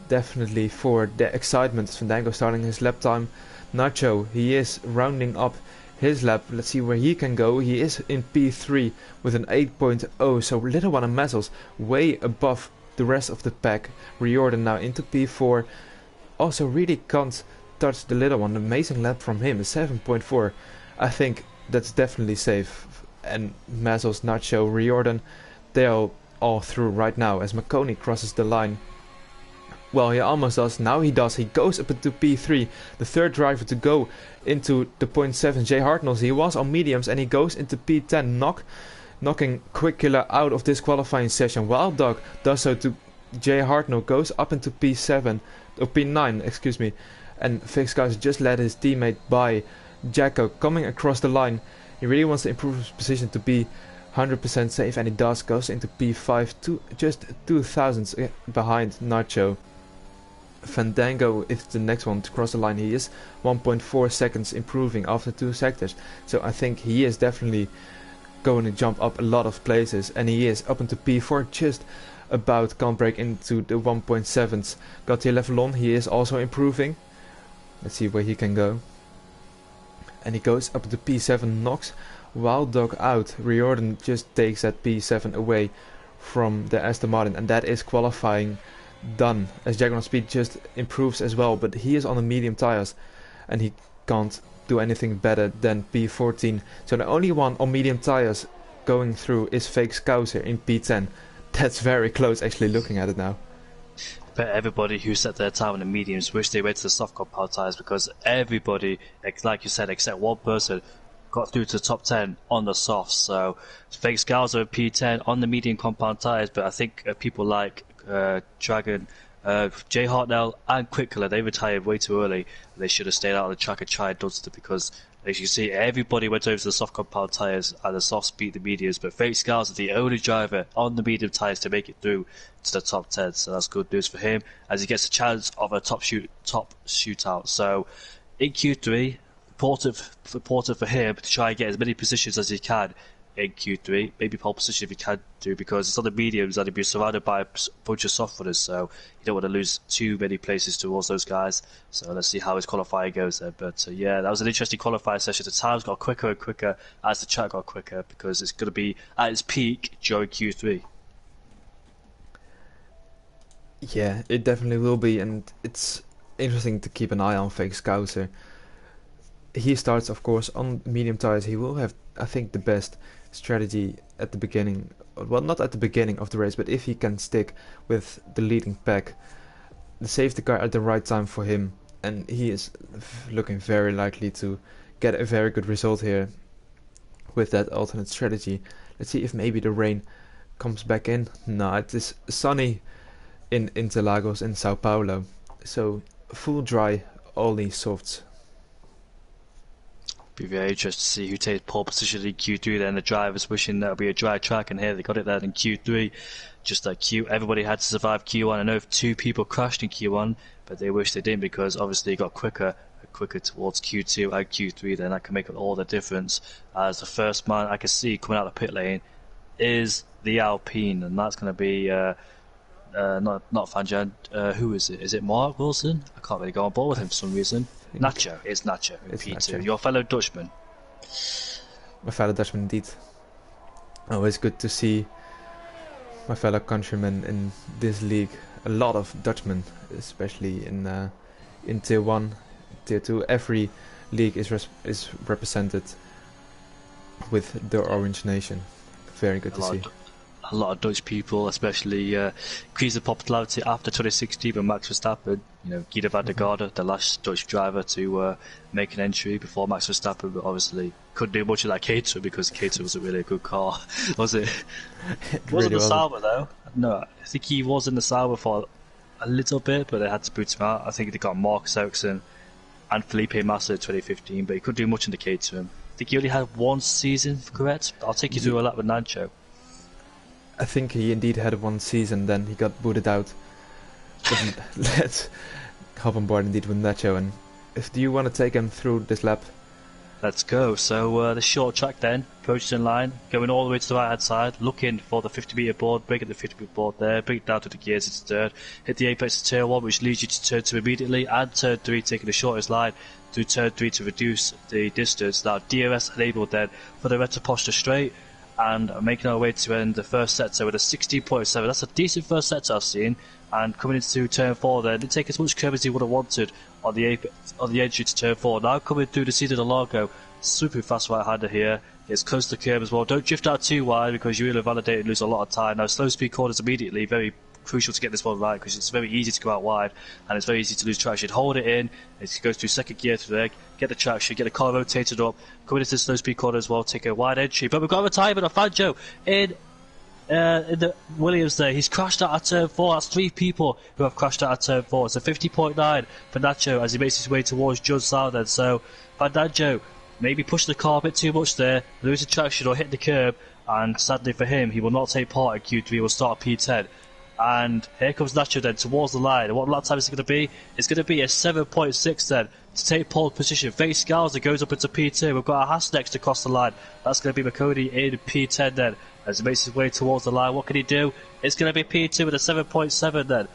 Definitely for the excitement. Fandango starting his lap time. Nacho, he is rounding up his lap. Let's see where he can go. He is in P3 with an 8.0, so Little One and Mazels way above the rest of the pack. Riordan now into P4. Also really can't touch the Little One. Amazing lap from him, a 7.4. I think that's definitely safe. And Mazels, Nacho, Riordan, they're all through right now as McConey crosses the line. Well, he almost does. Now he does. He goes up into P3. The third driver to go into the 0.7. Jay Hartnell. He was on mediums and he goes into P10. Knocking Quick Killer out of this qualifying session. Wild Dog does so to Jay Hartnell. Goes up into P7. Or P9, excuse me. And Fix Guys just let his teammate by. Jacko coming across the line. He really wants to improve his position to be 100% safe. And he does. Goes into P5. Just 2 thousandths behind Nacho. Fandango is the next one to cross the line. He is 1.4 seconds improving after 2 sectors, so I think he is definitely going to jump up a lot of places, and he is up into P4, just about can't break into the 1.7s. Gautier Levelon, he is also improving. Let's see where he can go, and he goes up to P7. Knocks Wild Dog out. Riordan just takes that P7 away from the Aston Martin, and that is qualifying done, as Jaguar speed just improves as well, but he is on the medium tires and he can't do anything better than P14. So the only one on medium tires going through is Fake Scouser in P10. That's very close, actually, looking at it now. But everybody who set their time on the mediums wish they went to the soft compound tires, because everybody, like you said, except one person, got through to the top 10 on the softs. So Fake Scouser P10 on the medium compound tires, but I think people like Dragon, Jay Hartnell and Quick Killer, they retired way too early. They should have stayed out on the track and tried Dunster, because as you see, everybody went over to the soft compound tyres and the softs beat the mediums, but Fake Scars is the only driver on the medium tyres to make it through to the top 10, so that's good news for him as he gets a chance of a top shootout. So in Q3, important for him to try and get as many positions as he can in Q3, maybe pole position if he can do, because it's on the mediums and he'll be surrounded by a bunch of soft runners, so you don't want to lose too many places towards those guys. So let's see how his qualifying goes there. But yeah, that was an interesting qualifying session. The times got quicker and quicker as the track got quicker, because it's going to be at its peak during Q3. Yeah, it definitely will be, and it's interesting to keep an eye on Fake Scouser. He starts, of course, on medium tires. He will have, I think, the best strategy at the beginning. Well, not at the beginning of the race, but if he can stick with the leading pack, the safety car at the right time for him, and he is looking very likely to get a very good result here with that alternate strategy. Let's see if maybe the rain comes back in. No, it is sunny in Interlagos in Sao Paulo, so full dry, only softs. Be very interested to see who takes pole position in Q3 then. The drivers wishing that would be a dry track, and here they got it there in Q3. Just like everybody had to survive Q1. I know if 2 people crashed in Q1, but they wish they didn't, because obviously it got quicker towards Q2 and Q3, then that can make all the difference. As the first man I can see coming out of the pit lane is the Alpine, and that's going to be not Fanjan. Who is it? Is it Mark Wilson? I can't really go on board with him for some reason. Nacho. It's Nacho in P2. Nacho. Your fellow Dutchman. My fellow Dutchman, indeed. Always good to see my fellow countrymen in this league. A lot of Dutchmen, especially in Tier 1, Tier 2. Every league is represented with the Orange Nation. Very good to see. A a lot of Dutch people, especially increased the popularity after 2016 when Max Verstappen, Guido van der Garde, the last Dutch driver to make an entry before Max Verstappen, but obviously couldn't do much of that Cater because Cater wasn't really a good car, was it? It wasn't the Sauber though. No, I think he was in the Sauber for a little bit, but they had to boot him out. I think they got Marcus Ericsson and Felipe Massa in 2015, but he couldn't do much in the Caterham. I think he only had one season, correct? I'll take you through a lap with Nacho. I think he indeed had one season, then he got booted out. But let's hop on board indeed with Nacho. And do you want to take him through this lap? Let's go. So the short track then, approaches in line, going all the way to the right hand side, looking for the 50 metre board, break at the 50 metre board there, bring it down to the gears into third, hit the apex of turn 1 which leads you to turn 2 immediately, and turn 3 taking the shortest line through turn 3 to reduce the distance. Now DRS enabled then for the Red to posture straight, and making our way to end the first sector with a 16.7. That's a decent first sector I've seen. And coming into turn 4 there, didn't take as much curb as he would have wanted on the entry to turn 4. Now coming through the seat of the Largo, super fast right-hander here. Gets close to the curb as well. Don't drift out too wide because you will validate and lose a lot of time. Now slow speed corners immediately, very crucial to get this one right because it's very easy to go out wide and it's very easy to lose traction. Hold it in, it goes through second gear through there, get the traction, get the car rotated up, coming into the slow speed corner as well, take a wide entry. But we've got a retirement of Fangio in the Williams there. He's crashed out at turn 4. That's 3 people who have crashed out at turn 4. It's a 50.9 for Nacho as he makes his way towards Judd Sauer then. So Fangio maybe pushing the car a bit too much there, losing traction or hitting the curb, and sadly for him, he will not take part in Q3, he will start at P10. And here comes Nacho then towards the line. And what lap time is it going to be? It's going to be a 7.6 then to take pole position. Face Scouser goes up into P2. We've got a Haas next across the line. That's going to be McCody in P10 then as he makes his way towards the line. What can he do? It's going to be P2 with a 7.7 then.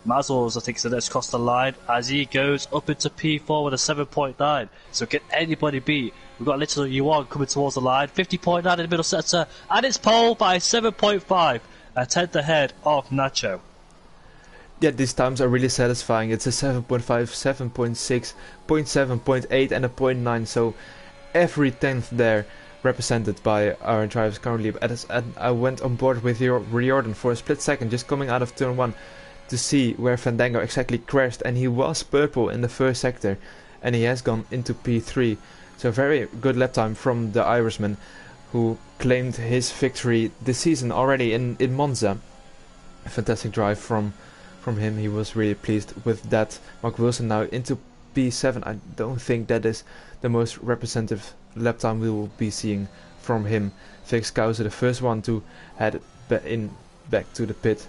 Mazzles, I think, is the next across the line as he goes up into P4 with a 7.9. So can anybody beat? We've got little Yuan coming towards the line. 50.9 in the middle sector. And it's pole by 7.5. A tenth ahead of Nacho. Yeah, these times are really satisfying. It's a 7.5, 7.6, 0.7, 0.8 and a 0.9. So every tenth there represented by our drivers currently. And I went on board with Riordan for a split second just coming out of turn 1 to see where Fandango exactly crashed, and he was purple in the first sector and he has gone into P3. So very good lap time from the Irishman, who claimed his victory this season already in Monza. A fantastic drive from him. He was really pleased with that. Mark Wilson now into P7. I don't think that is the most representative lap time we will be seeing from him. Felix Kauser, the first one to head back to the pit.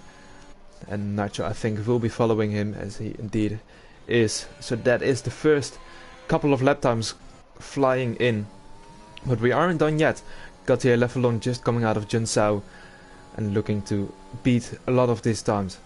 And Nacho, I think, will be following him, as he indeed is. So that is the first couple of lap times flying in. But we aren't done yet. Gautier Leffelon just coming out of Junsao and looking to beat a lot of these times.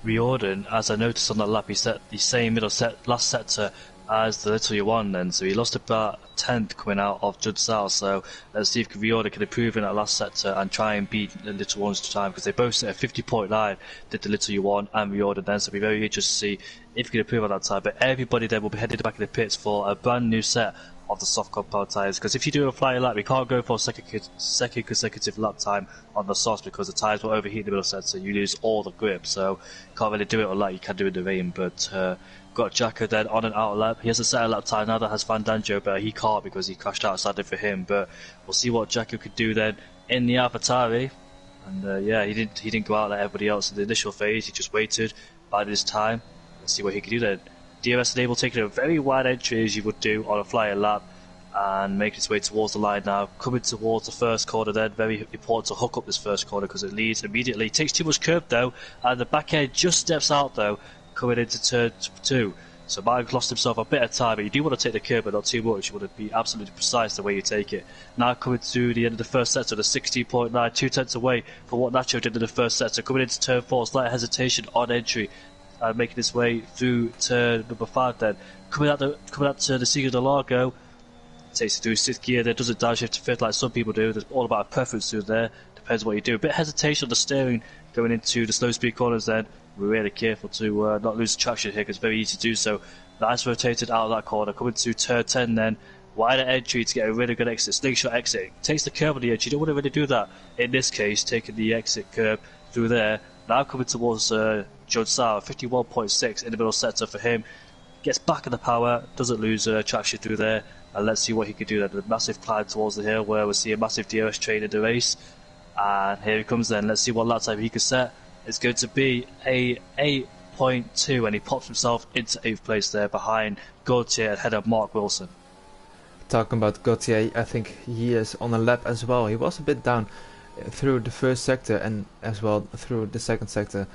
Riordan, as I noticed on that lap, he set the same last sector as the little Yuan then, so he lost about a tenth coming out of Junsao. So let's see if Riordan can improve in that last sector and try and beat the little ones to time, because they both set a 50.9, did the little Yuan and Riordan then, so it'll be very interesting to see if he can improve on that time. But everybody then will be headed back in the pits for a brand new set of the soft compound tyres, because if you do a flying lap, you can't go for a second consecutive lap time on the softs because the tyres will overheat in the middle sector, you lose all the grip, so you can't really do it like you can do in the rain. But got Jacko then on an out lap. He has a set lap time now that has Fandango, but he can't because he crashed out, sadly for him. But we'll see what Jacko could do then in the AlphaTauri. And yeah, he didn't go out like everybody else in the initial phase. He just waited, bided his time. Let's see what he can do then. DRS enable taking a very wide entry as you would do on a flyer lap and making its way towards the line now, coming towards the first corner then. Very important to hook up this first corner because it leads immediately. Takes too much curve though, and the back end just steps out though, coming into turn 2. So Mark lost himself a bit of time, but you do want to take the curve but not too much. You want to be absolutely precise the way you take it. Now coming to the end of the first sector, the 16.9, 2 tenths away from what Nacho did in the first sector. Coming into turn 4, slight hesitation on entry. Making his way through turn number 5 then. Coming out to the Siga de Largo. Takes it through 6th gear there, doesn't downshift to 5th like some people do. There's all about a preference through there. Depends what you do. A bit of hesitation on the steering going into the slow speed corners then. We're really careful to not lose traction here because it's very easy to do so. Nice rotated out of that corner. Coming to turn 10 then. wider entry to get a really good exit, slingshot exit. Takes the curve on the edge. You don't want to really do that. In this case, taking the exit curve through there. Now coming towards Judge Sauer, 51.6 in the middle sector for him. Gets back in the power, doesn't lose traction through there. And let's see what he can do then. The massive climb towards the hill where we'll see a massive DRS train in the race. And here he comes then. Let's see what lap time he can set. It's going to be a 8.2, and he pops himself into 8th place there behind Gautier ahead of Mark Wilson. Talking about Gautier, I think he is on a lap as well. He was a bit down through the first sector and as well through the second sector.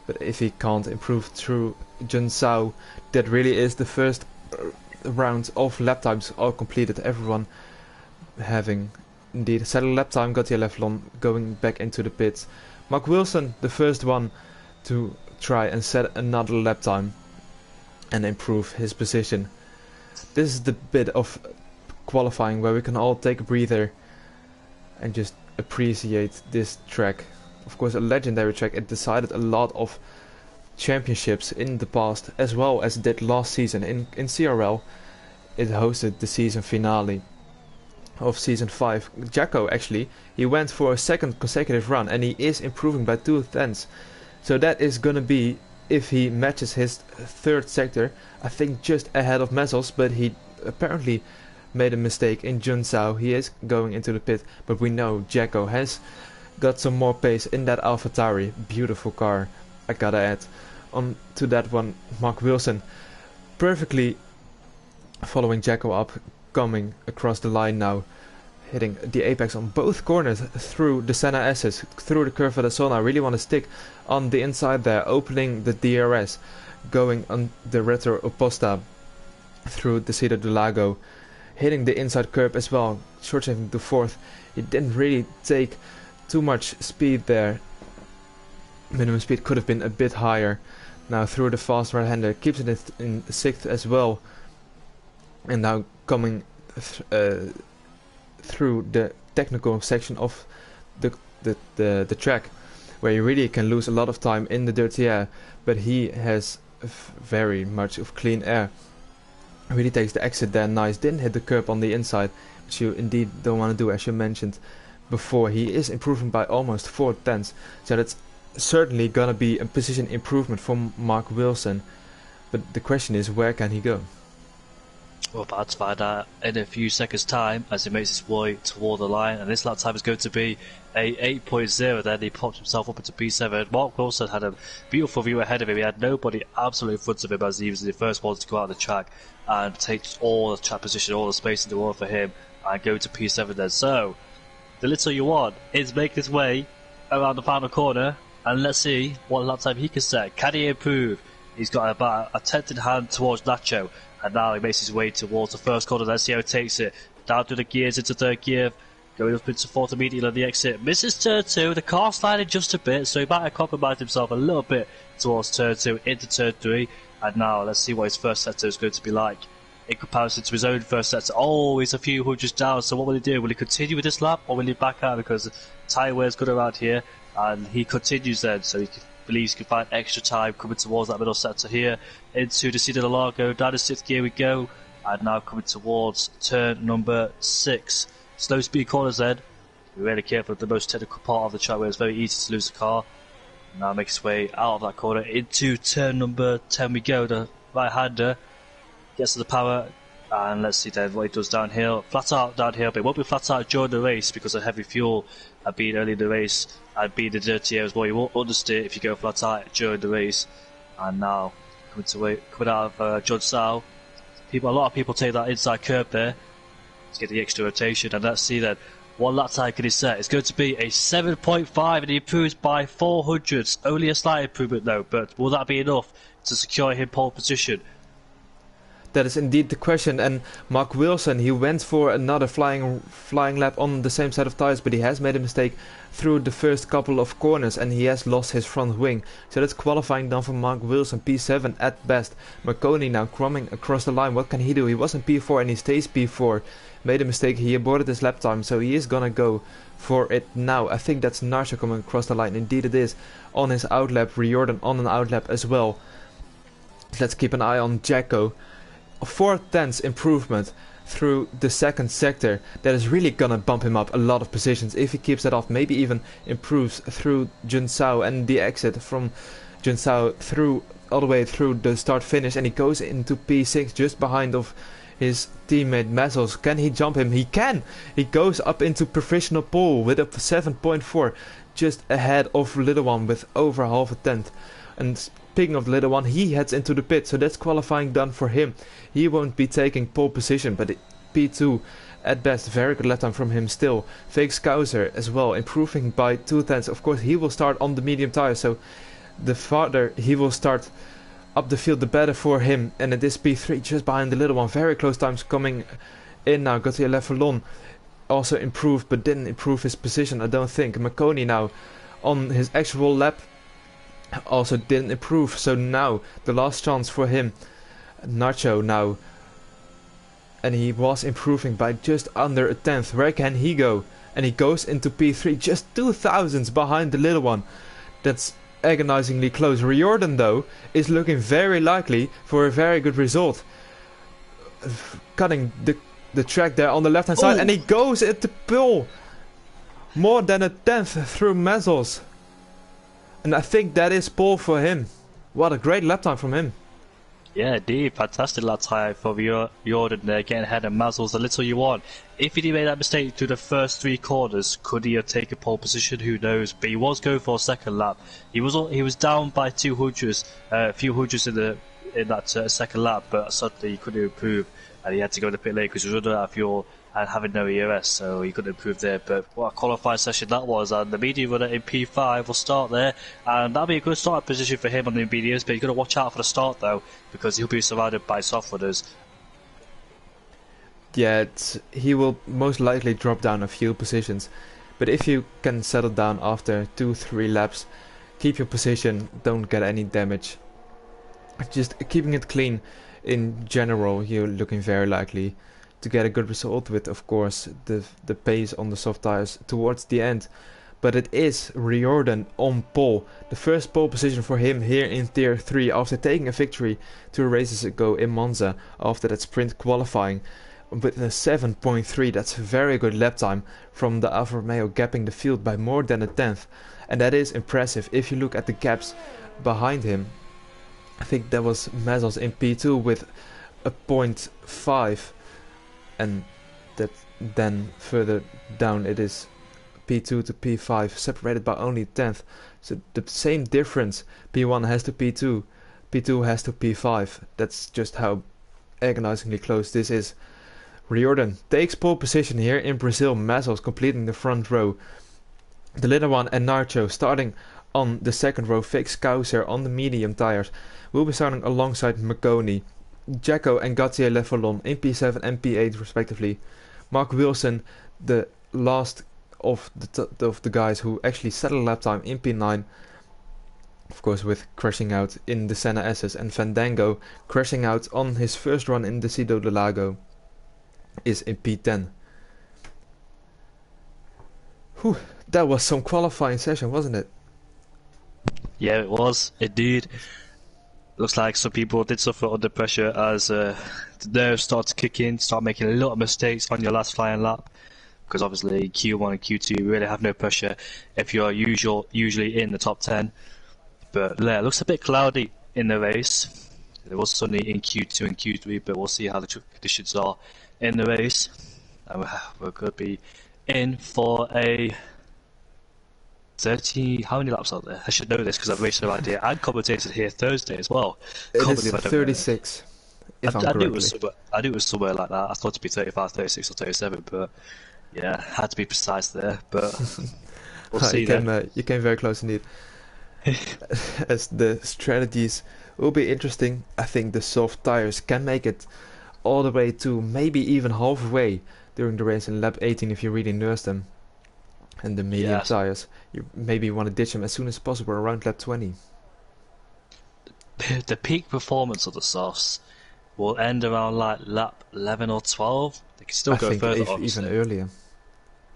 But if he can't improve through Junsao, that really is the first round of lap times all completed. Everyone having indeed set a lap time. Gautier Leflon going back into the pits. Mark Wilson, the first one to try and set another lap time and improve his position. This is the bit of qualifying where we can all take a breather and just appreciate this track. Of course, a legendary track. It decided a lot of championships in the past, as well as it did last season. In CRL, it hosted the season finale of season 5. Jacko, actually, he went for a second consecutive run, and he is improving by 2/10. So that is gonna be, if he matches his third sector, I think just ahead of Mezels, but he apparently made a mistake in Junsao. He is going into the pit, but we know Jacko has got some more pace in that AlphaTauri. Beautiful car, I gotta add. On to that one, Mark Wilson perfectly following Jacko up, coming across the line now, hitting the apex on both corners through the Senna S's, through the curve of the Sona. I really want to stick on the inside there, opening the DRS, going on the Retro Opposta through the Cedar del Lago, hitting the inside curb as well, short-changing to 4th. He didn't really take too much speed there. Minimum speed could have been a bit higher. Now through the fast right-hander, keeps it in 6th as well. And now coming through the technical section of the track, where you really can lose a lot of time in the dirty air, but he has very much of clean air. Really takes the exit there, nice. Didn't hit the curb on the inside, which you indeed don't want to do, as you mentioned before. He is improving by almost 4/10, so that's certainly gonna be a position improvement for Mark Wilson. But the question is, where can he go? We're about to find out in a few seconds time as he makes his way toward the line, and this lap time is going to be a 8.0. Then he popped himself up into P7. Mark Wilson had a beautiful view ahead of him. He had nobody absolutely in front of him as he was the first one to go out of the track and takes all the track position, all the space in the world for him, and go to P7 then. So the little you want is making his way around the final corner, and let's see what lap time he can set. Can he improve? He's got about a 10th in hand towards Nacho. And now he makes his way towards the first corner. Let's see how he takes it. Down through the gears into 3rd gear. Going up into 4th immediately on the exit. Misses turn 2. The car sliding just a bit, so he might have compromised himself a little bit towards turn 2 into turn 3. And now let's see what his first sector is going to be like in comparison to his own first sector. Oh, he's a few hundreds down. So what will he do? Will he continue with this lap, or will he back out? Because the tyre wear is good around here. And he continues then, so he believes he can find extra time coming towards that middle sector here into the Cedar del Lago. Down to 6th gear we go, and now coming towards turn number 6. Slow speed corners then. Be really careful of the most technical part of the track where it's very easy to lose the car. Now makes his way out of that corner into turn number 10 we go. The right hander gets to the power, and let's see then what he does downhill. Flat out downhill, but it won't be flat out during the race because of heavy fuel and being early in the race and being the dirty air as well. You won't understeer if you go flat out during the race. And now coming out of Judge Sal, a lot of people take that inside curb there to get the extra rotation. And let's see then what lap time can he set. It's going to be a 7.5, and he improves by 400. Only a slight improvement though, but will that be enough to secure him pole position? That is indeed the question. And Mark Wilson, he went for another flying lap on the same set of tires, but he has made a mistake through the first couple of corners, and he has lost his front wing. So that's qualifying down for Mark Wilson, P7 at best. Marconi now coming across the line. What can he do? He was in P4 and he stays P4. Made a mistake. He aborted his lap time, so he is gonna go for it now. I think that's Narsha coming across the line. Indeed it is. On his outlap, Riordan on an outlap as well. Let's keep an eye on Jacko. 4/10 improvement through the second sector, that is really gonna bump him up a lot of positions if he keeps that off. Maybe even improves through Junsao and the exit from Junsao through all the way through the start finish, and he goes into P6 just behind of his teammate Mezzos. Can he jump him? He can! He goes up into professional pole with a 7.4, just ahead of Little One with over half a tenth. And speaking of Little One, he heads into the pit, so that's qualifying done for him. He won't be taking pole position, but P2 at best. Very good lap time from him still. Fake Scouser as well, improving by 2 tenths. Of course, he will start on the medium tire, so the farther he will start up the field, the better for him. And it is P3 just behind the Little One. Very close times coming in now. Gauthier Leffelon also improved, but didn't improve his position, I don't think. Makoni now on his actual lap also didn't improve, so now the last chance for him. Nacho now, and he was improving by just under a tenth. Where can he go? And he goes into P3, just 2 thousandths behind the Little One. That's agonizingly close. Riordan though is looking very likely for a very good result, cutting the track there on the left hand side, and he goes at the pole, more than a tenth through Mezzos, and I think that is pole for him. What a great lap time from him. Yeah, indeed, fantastic lap time for Riordan there, getting ahead of Mezzos a little you want. If he made that mistake through the first 3 corners, could he have taken pole position? Who knows? But he was going for a second lap. He was down by 200s, a few hundreds in that second lap, but suddenly he couldn't improve, and he had to go to the pit lane because he was running out of fuel and having no ERS, so he couldn't improve there. But what a qualifying session that was, and the medium runner in P5 will start there, and that'll be a good start position for him on the mediums, but you've got to watch out for the start though, because he'll be surrounded by soft runners. Yeah, he will most likely drop down a few positions, but if you can settle down after 2-3 laps, keep your position, don't get any damage. Just keeping it clean in general, you're looking very likely to get a good result with, of course, the pace on the soft tires towards the end. But it is Riordan on pole, the first pole position for him here in Tier 3 after taking a victory 2 races ago in Monza after that sprint qualifying with a 7.3. That's a very good lap time from the Alfa Romeo, gapping the field by more than a tenth, and that is impressive if you look at the gaps behind him. I think that was Mezzos in P2 with a 0.5, and that then further down it is P2 to P5 separated by only a tenth, so the same difference P1 has to P2, P2 has to P5. That's just how agonizingly close this is. Riordan takes pole position here in Brazil. Mezzos completing the front row. The Little One and Nacho starting on the second row. Fake Scouser on the medium tires will be starting alongside Makoni. Jacko and Gauthier Leffelon in P7 and P8 respectively. Mark Wilson, the last of the guys who actually set a lap time, in P9. Of course, with crashing out in the Senna SS, and Fandango crashing out on his first run in the Cido del Lago is in P10. Whew, that was some qualifying session, wasn't it? Yeah, it was indeed. Looks like some people did suffer under pressure as the nerves start to kick in, start making a lot of mistakes on your last flying lap. Because obviously Q1 and Q2 you really have no pressure if you're usually in the top 10. But yeah, it looks a bit cloudy in the race. It was sunny in Q2 and Q3, but we'll see how the conditions are in the race. And we're going to be in for a 30, how many laps are there? I should know this because I've raced no idea. And commentated here Thursday as well. It is 36, if I'm correct. I knew it was somewhere like that. I thought it'd be 35, 36 or 37, but yeah, had to be precise there. But we'll see then. You came very close indeed. As the strategies will be interesting, I think the soft tires can make it all the way to maybe even halfway during the race in lap 18 if you really nurse them. And the medium tires, you maybe want to ditch them as soon as possible around lap 20. The peak performance of the softs will end around like lap 11 or 12. They can still go further, even earlier.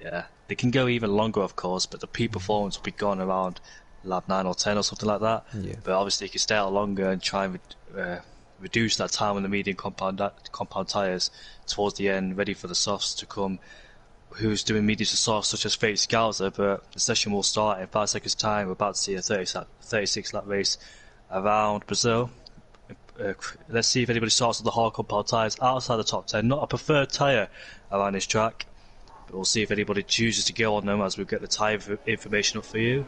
Yeah, they can go even longer, of course, but the peak performance will be gone around lap 9 or 10 or something like that. Yeah. But obviously, you can stay out longer and try and reduce that time on the medium compound tyres towards the end, ready for the softs to come. Who's doing mediums to softs, such as Fate Scouser, but the session will start in 5 seconds' time. We're about to see a 36 lap race around Brazil. Let's see if anybody starts with the hard compound tyres outside the top 10. Not a preferred tyre around this track, but we'll see if anybody chooses to go on them as we get the tyre information up for you.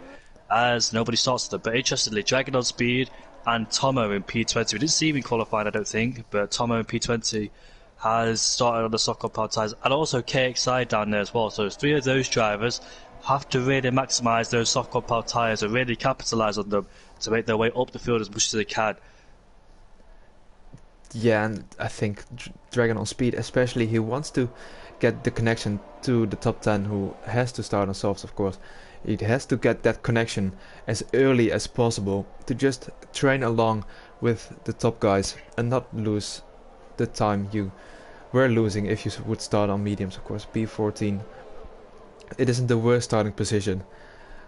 As nobody starts with them, but interestingly, Dragon on Speed and Tomo in P20. We didn't see him in qualifying, I don't think, but Tomo in P20 has started on the soft compound tyres, and also KXI down there as well. So 3 of those drivers have to really maximise those soft compound tyres and really capitalise on them to make their way up the field as much as they can. Yeah, and I think Dragon on Speed especially, he wants to get the connection to the top 10, who has to start on softs, of course. He has to get that connection as early as possible to just train along with the top guys and not lose the time you were losing if you would start on mediums. Of course, P14, it isn't the worst starting position,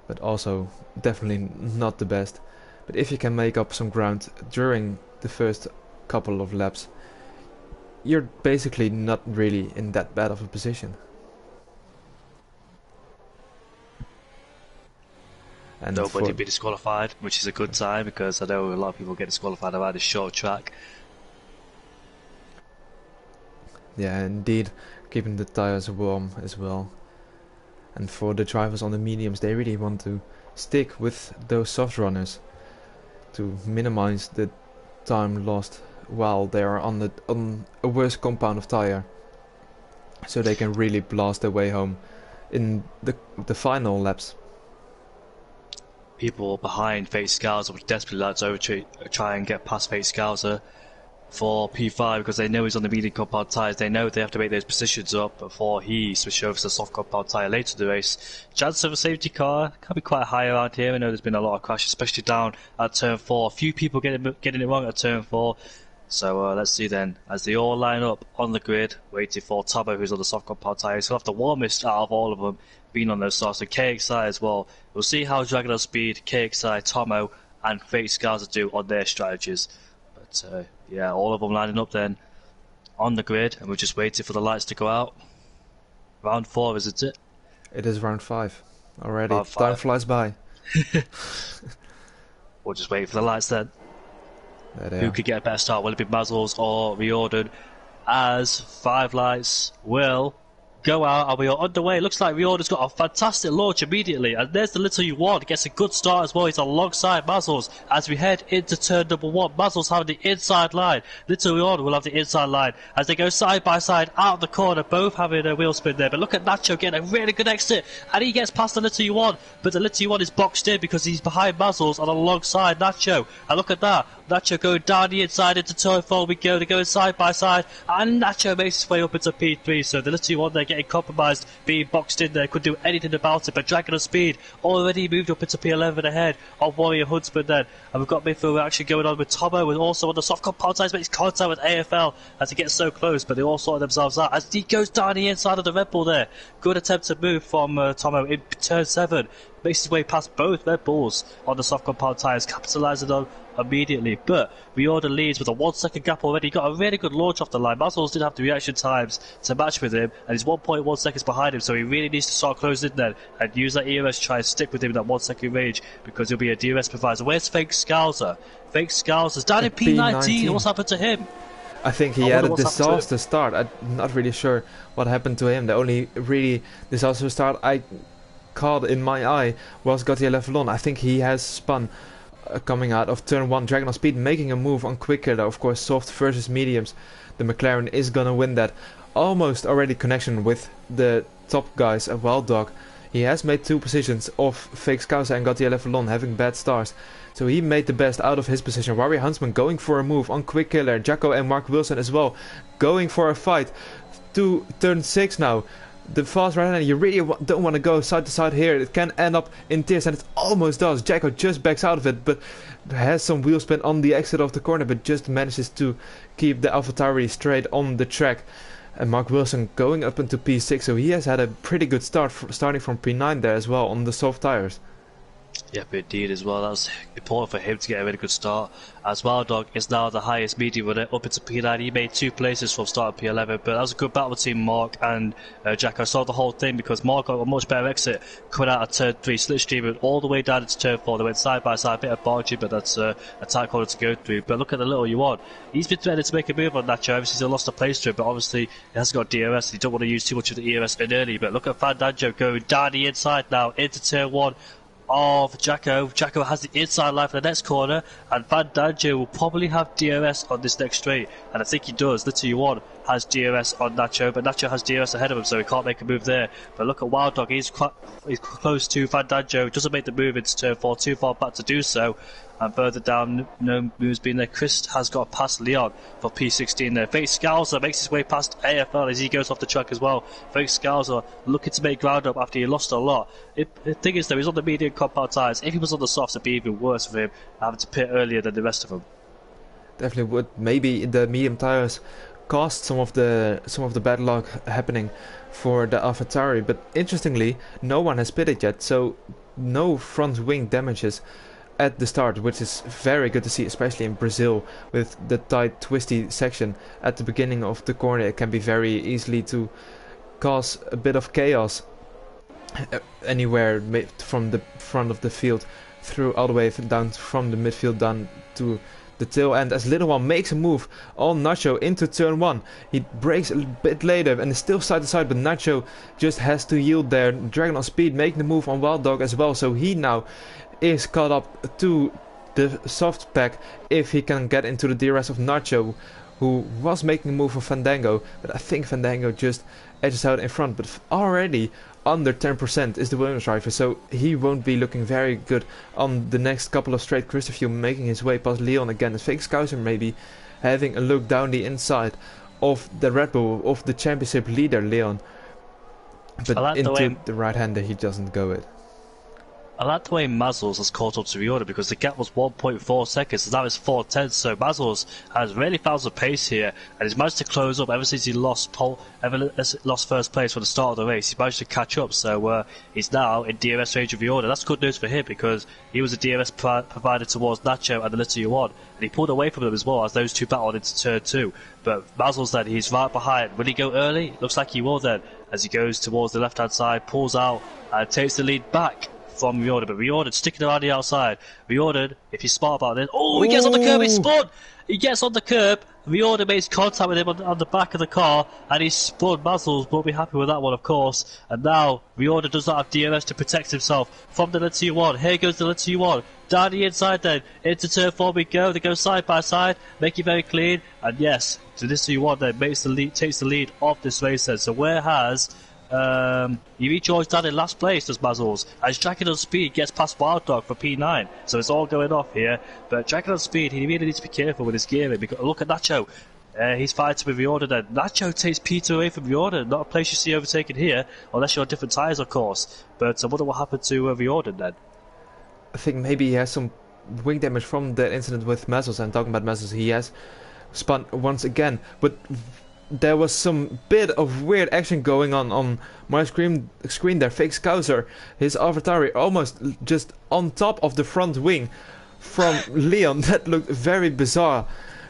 but also definitely not the best. But if you can make up some ground during the first couple of laps, you're basically not really in that bad of a position. And nobody will be disqualified, which is a good sign, because I know a lot of people get disqualified around a short track. Yeah, indeed, keeping the tires warm as well. And for the drivers on the mediums, they really want to stick with those soft runners to minimize the time lost while they are on a worse compound of tire, so they can really blast their way home in the final laps. People behind Fate Scouser would desperately like to try and get past Fate Scouser for P5, because they know he's on the medium compound tyres. They know they have to make those positions up before he switches over to the soft compound tyre later in the race. Chance of a safety car can be quite high around here. I know there's been a lot of crashes, especially down at turn 4. A few people getting it wrong at turn 4. So let's see then, as they all line up on the grid, waiting for Tabo, who's on the soft compound tyres. He'll have the warmest out of all of them, being on those softs, and KXI as well. We'll see how Dragon on Speed, KXI, Tomo, and Fate Scouser do on their strategies. But yeah, all of them lining up then on the grid, and we're just waiting for the lights to go out. Round 4, isn't it? It is round 5 already. Round 5. Time flies by. We'll just wait for the lights then. Who could get a better start? Will it be Mazzles or Riordan? As 5 lights will go out, and we are underway. Looks like Riordan's got a fantastic launch immediately, and there's the little U1, gets a good start as well. He's alongside Mazzles as we head into turn number 1. Mazzles having the inside line, little Riordan will have the inside line as they go side by side out of the corner, both having a wheel spin there. But look at Nacho getting a really good exit, and he gets past the little U1, but the little U1 is boxed in because he's behind Mazzles and alongside Nacho. And look at that, Nacho going down the inside into turn 4. We go, they're going side by side, and Nacho makes his way up into P3. So the little U1 there getting compromised, being boxed in there, could do anything about it. But Dragon on Speed already moved up into P11 ahead of Warrior Huntsman then. And we've got midfield action going on with Tomo, and also on the soft compound tyres, but he's contact with AFL as he gets so close, but they all sort themselves out as he goes down the inside of the Red Bull there. Good attempt to move from Tomo in turn 7. Makes his way past both Red Bulls on the soft compound tyres, capitalising on immediately. But Riordan leads with a 1 second gap already. Got a really good launch off the line. Mazzles didn't have the reaction times to match with him, and he's 1.1 seconds behind him, so he really needs to start closing in then and use that ERS to try and stick with him in that 1 second range, because he'll be a DRS provider. Where's Fake Scouser? Fake Scouser's down in P19. What's happened to him? I think he had a disaster start. I'm not really sure what happened to him. The only really disaster start I caught in my eye was Gautier Levelon. I think he has spun coming out of turn 1. Dragon on Speed making a move on quick killer. Of course, soft versus mediums. The McLaren is gonna win that. Almost already connection with the top guys. A Wild Dog. He has made 2 positions of Fake Scouser and Gautier Levelon having bad starts. So he made the best out of his position. Warrior Huntsman going for a move on quick killer. Jacko and Mark Wilson as well going for a fight. To turn 6 now. The fast right hand, you really don't want to go side to side here. It can end up in tears, and it almost does. Jacko just backs out of it, but has some wheel spin on the exit of the corner, but just manages to keep the AlphaTauri straight on the track. And Mark Wilson going up into P6, so he has had a pretty good start, starting from P9 there as well on the soft tires. Yep, indeed as well. That's important for him to get a really good start. As Wild Dog is now the highest medium runner up into P9. He made 2 places from start of P11, but that was a good battle between Mark and Jack. I saw the whole thing because Mark got a much better exit coming out of turn 3, slipstreaming all the way down into turn 4. They went side by side, a bit of barging, but that's a tight corner to go through. But look at the little Yuan. He's been threatening to make a move on Nacho ever since he lost a place to him, but obviously he hasn't got DRS. He don't want to use too much of the ERS in early. But look at Fandango going down the inside now into turn 1. Of Jacko. Jacko has the inside line for the next corner, and Fandango will probably have DRS on this next straight, and I think he does. Little Yuan has DRS on Nacho, but Nacho has DRS ahead of him, so he can't make a move there. But look at Wild Dog, he's close to Fandango, doesn't make the move into turn 4, too far back to do so. And further down, no moves being there. Chris has got past Leon for P16 there. Fake Scouser makes his way past AFL as he goes off the track as well. Fake Scouser looking to make ground up after he lost a lot. The thing is though, he's on the medium compound tyres. If he was on the softs, it'd be even worse for him having to pit earlier than the rest of them. Definitely would. Maybe the medium tires caused some of the bad luck happening for the AlphaTauri, but interestingly, no one has pitted yet, so no front wing damages at the start, which is very good to see, especially in Brazil with the tight twisty section at the beginning of the corner. It can be very easily to cause a bit of chaos anywhere from the front of the field through all the way down from the midfield down to the tail end, as Little One makes a move on Nacho into turn 1. He breaks a bit later and is still side to side, but Nacho just has to yield there. Dragon on speed making the move on Wild Dog as well, so he now is caught up to the soft pack if he can get into the DRS of Nacho, who was making a move for Fandango, but I think Fandango just edges out in front, but already under 10% is the Williams driver, so he won't be looking very good on the next couple of straight. Christopher making his way past Leon again, and Fake Scouser maybe having a look down the inside of the Red Bull, of the championship leader Leon, but like into the right hander he doesn't go it. I like the way Mazels has caught up to Riordan because the gap was 1.4 seconds and now it's 4/10, so Mazels has really found some pace here and he's managed to close up ever since he lost first place for the start of the race. He managed to catch up, so he's now in DRS range of Riordan. That's good news for him because he was a DRS provider towards Nacho and the Little Yuan, and he pulled away from them as well as those two battled into turn 2. But Mazels then, he's right behind. Will he go early? Looks like he will then, as he goes towards the left hand side, pulls out and takes the lead back from Riordan, but Riordan sticking around the outside. Riordan, if he's smart about it, he gets on the curb, he spun! He gets on the curb, Riordan makes contact with him on the back of the car, and he spun. Mazels won't be happy with that one, of course. And now, Riordan does not have DRS to protect himself from the Little Yuan. Here goes the Little Yuan. Down the inside then, into turn 4 we go. They go side by side, make it very clean, and yes, the Little Yuan then takes the lead of this race then. So where has he rejoins down in last place, does Mazels, as Dragon on speed gets past Wild Dog for P9, so it's all going off here. But Dragon on speed, he really needs to be careful with his gearing, because look at Nacho, he's fighting with Riordan, and Nacho takes P2 away from Riordan. Not a place you see overtaken here, unless you're on different tyres of course. But I wonder what happened to Riordan then. I think maybe he has some wing damage from the incident with Mazels. I'm talking about Mazels, he has spun once again, but there was some bit of weird action going on my screen there. Fake Scouser, his AlphaTauri almost just on top of the front wing from Leon. That looked very bizarre.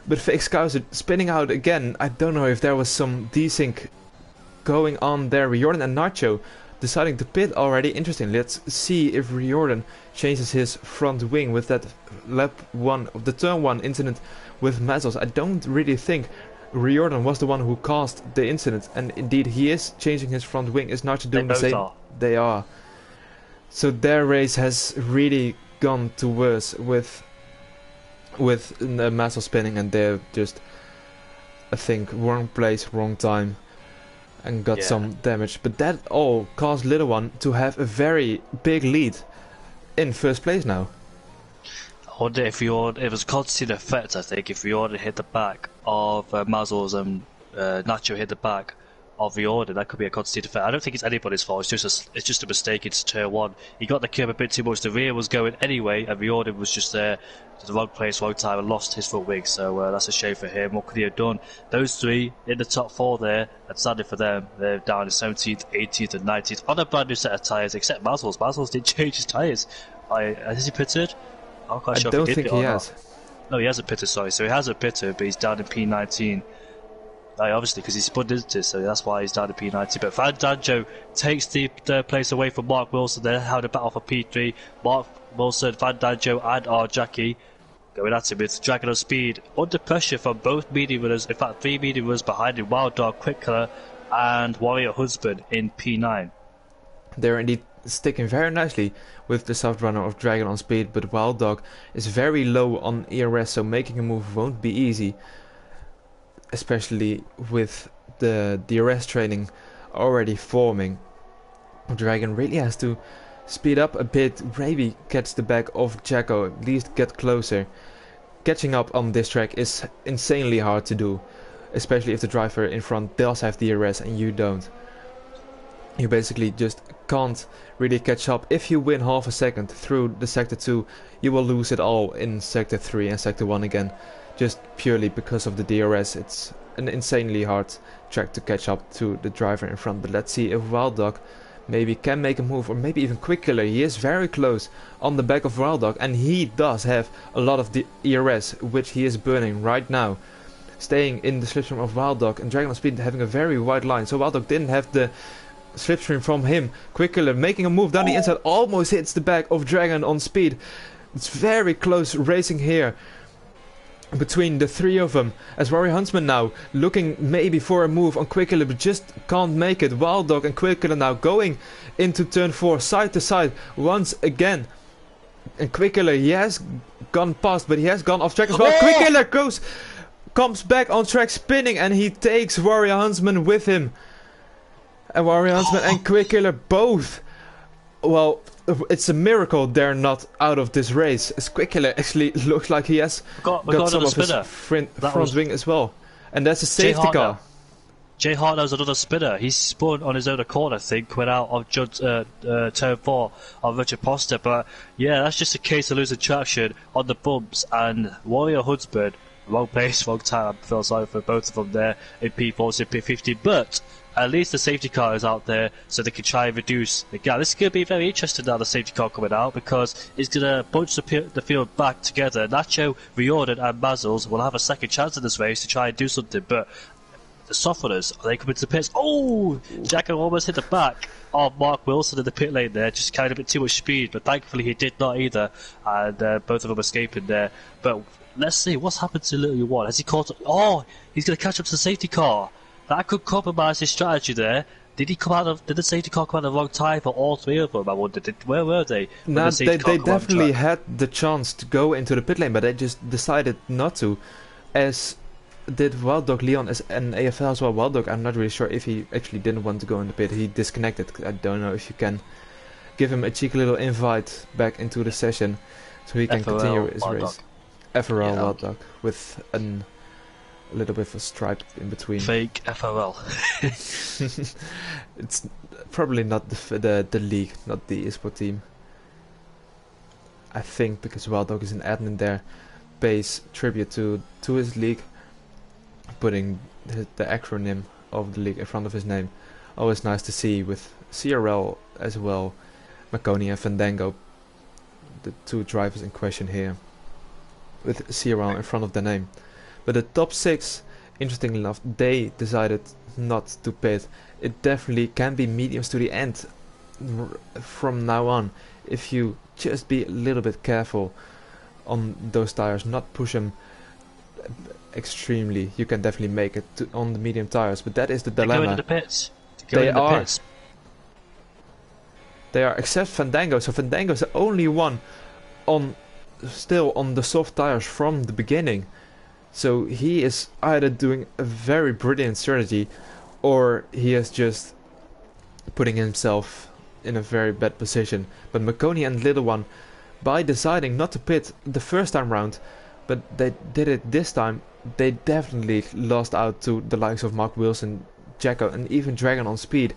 But Fake Scouser spinning out again. I don't know if there was some desync going on there. Riordan and Nacho deciding to pit already. Interesting. Let's see if Riordan changes his front wing with that lap 1 of the turn 1 incident with Mazels. I don't really think Riordan was the one who caused the incident, and indeed he is changing his front wing. Is Nacho doing the same? They are. So their race has really gone to worse with the Mazels spinning, and they're just, I think, wrong place, wrong time, and got some damage. But that all caused Little One to have a very big lead in first place now. I wonder if it was constant effect, I think, if Riordan hit the back of Mazels and Nacho hit the back of Riordan, that could be a constant effect. I don't think it's anybody's fault, it's just a mistake into turn 1. He got the curb a bit too much, the rear was going anyway, and Riordan was just there to the wrong place, wrong time, and lost his front wing, so that's a shame for him. What could he have done? Those three in the top 4 there, and sadly for them, they're down in 17th, 18th and 19th on a brand new set of tyres, except Mazels. Mazels didn't change his tyres. Has he pitted? I'm quite I sure don't if he did think pit he or has. not. No, he hasn't pitted, sorry. So he hasn't pitted, but he's down in P19. Obviously, because he's spun, isn't it? So that's why he's down in P90. But Van Danjo takes the place away from Mark Wilson. They're having a battle for P3. Mark Wilson, Van Danjo, and R. Jackie going at him with Dragon of Speed. Under pressure from both medium runners. In fact, 3 medium runners behind him. Wild Dog, Quick Killer, and Warrior Husband in P9. They're indeed sticking very nicely with the soft runner of Dragon on Speed, but Wild Dog is very low on ERS, so making a move won't be easy. Especially with the DRS training already forming. Dragon really has to speed up a bit, maybe catch the back of Jacko, at least get closer. Catching up on this track is insanely hard to do, especially if the driver in front does have DRS and you don't. You basically just can't really catch up. If you win half a second through the sector 2, you will lose it all in sector 3 and sector 1 again. Just purely because of the DRS. It's an insanely hard track to catch up to the driver in front. But let's see if Wild Dog maybe can make a move, or maybe even Quick Killer. He is very close on the back of Wild Dog, and he does have a lot of the ERS, which he is burning right now. Staying in the slipstream of Wild Dog, and Dragon on Speed having a very wide line, so Wild Dog didn't have the slipstream from him. Quick Killer making a move down the inside, almost hits the back of Dragon on Speed. It's very close racing here between the 3 of them, as Warrior Huntsman now looking maybe for a move on Quick Killer, but just can't make it. Wild Dog and Quick Killer now going into turn 4 side to side once again, and Quick Killer, he has gone past, but he has gone off track as well. Quick Killer comes back on track spinning, and he takes Warrior Huntsman with him, and Warrior Huntsman and Quick Killer both, well, it's a miracle they're not out of this race, as Quick Killer actually looks like he has got some of his front wing as well. And that's a safety car. Jay Hartnell's another spinner. He spun on his own accord, I think, went out of turn 4 of Richard Poster. But yeah, that's just a case of losing traction on the bumps. And Warrior Husband, wrong place, wrong time. I feel sorry for both of them there in P4 and P50. But at least the safety car is out there, so they can try and reduce the gap. This is going to be very interesting now, the safety car coming out, because it's going to bunch the field back together. Nacho, Riordan and Mazzles will have a second chance in this race to try and do something, but the soft runners, are they coming to the pits? Oh! Jacko almost hit the back of Mark Wilson in the pit lane there, just carried a bit too much speed, but thankfully he did not either, and both of them escaping there. But let's see, what's happened to Little U1? Has he caught... Oh! He's going to catch up to the safety car. That could compromise his strategy there. Did the safety car come out at the wrong time for all 3 of them? I wondered, where were they? No, they definitely had the chance to go into the pit lane, but they just decided not to, as did Wild Dog Leon and AFL as well. Wild Dog, I'm not really sure if he actually didn't want to go in the pit. He disconnected. I don't know if you can give him a cheeky little invite back into the session so he can continue his race. FRL Wild Dog with a little bit of a stripe in between. Fake FRL. It's probably not the league, not the esport team. I think because Wild Dog is an admin there, pays tribute to his league, putting the acronym of the league in front of his name. Always nice to see with CRL as well, Marconi and Fandango, the 2 drivers in question here, with CRL in front of the name. But the top 6, interestingly enough, they decided not to pit. It definitely can be mediums to the end from now on. If you just be a little bit careful on those tires, not push them extremely, you can definitely make it on the medium tires. But that is the dilemma. They go into the pits. They are, except Fandango. So Fandango is the only one still on the soft tires from the beginning. So he is either doing a very brilliant strategy, or he is just putting himself in a very bad position. But Marconi and Little One, by deciding not to pit the first time round, but they did it this time, they definitely lost out to the likes of Mark Wilson, Jacko, and even Dragon on Speed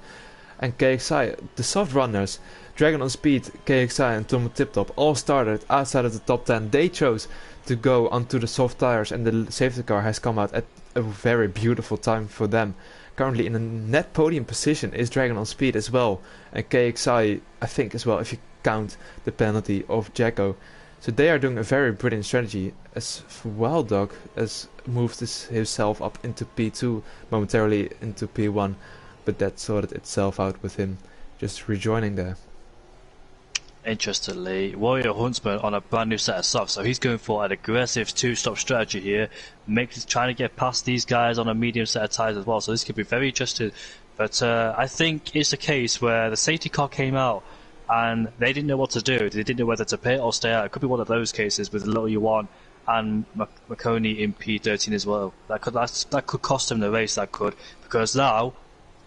and KXI. The soft runners, Dragon on Speed, KXI and Tom Tip Top, all started outside of the top 10. They chose to go onto the soft tires, and the safety car has come out at a very beautiful time for them. Currently in a net podium position is Dragon on Speed as well, and KXI I think as well, if you count the penalty of Jacko. So they are doing a very brilliant strategy, as Wild Dog has moved himself up into P2, momentarily into P1, but that sorted itself out with him just rejoining there. Interestingly, Warrior Huntsman on a brand new set of softs, so he's going for an aggressive two-stop strategy here, trying to get past these guys on a medium set of tyres as well, so this could be very interesting. But I think it's a case where the safety car came out and they didn't know what to do. They didn't know whether to pit or stay out. It could be one of those cases with Little U1 and McConey in P13 as well. That could cost him the race, that could, because now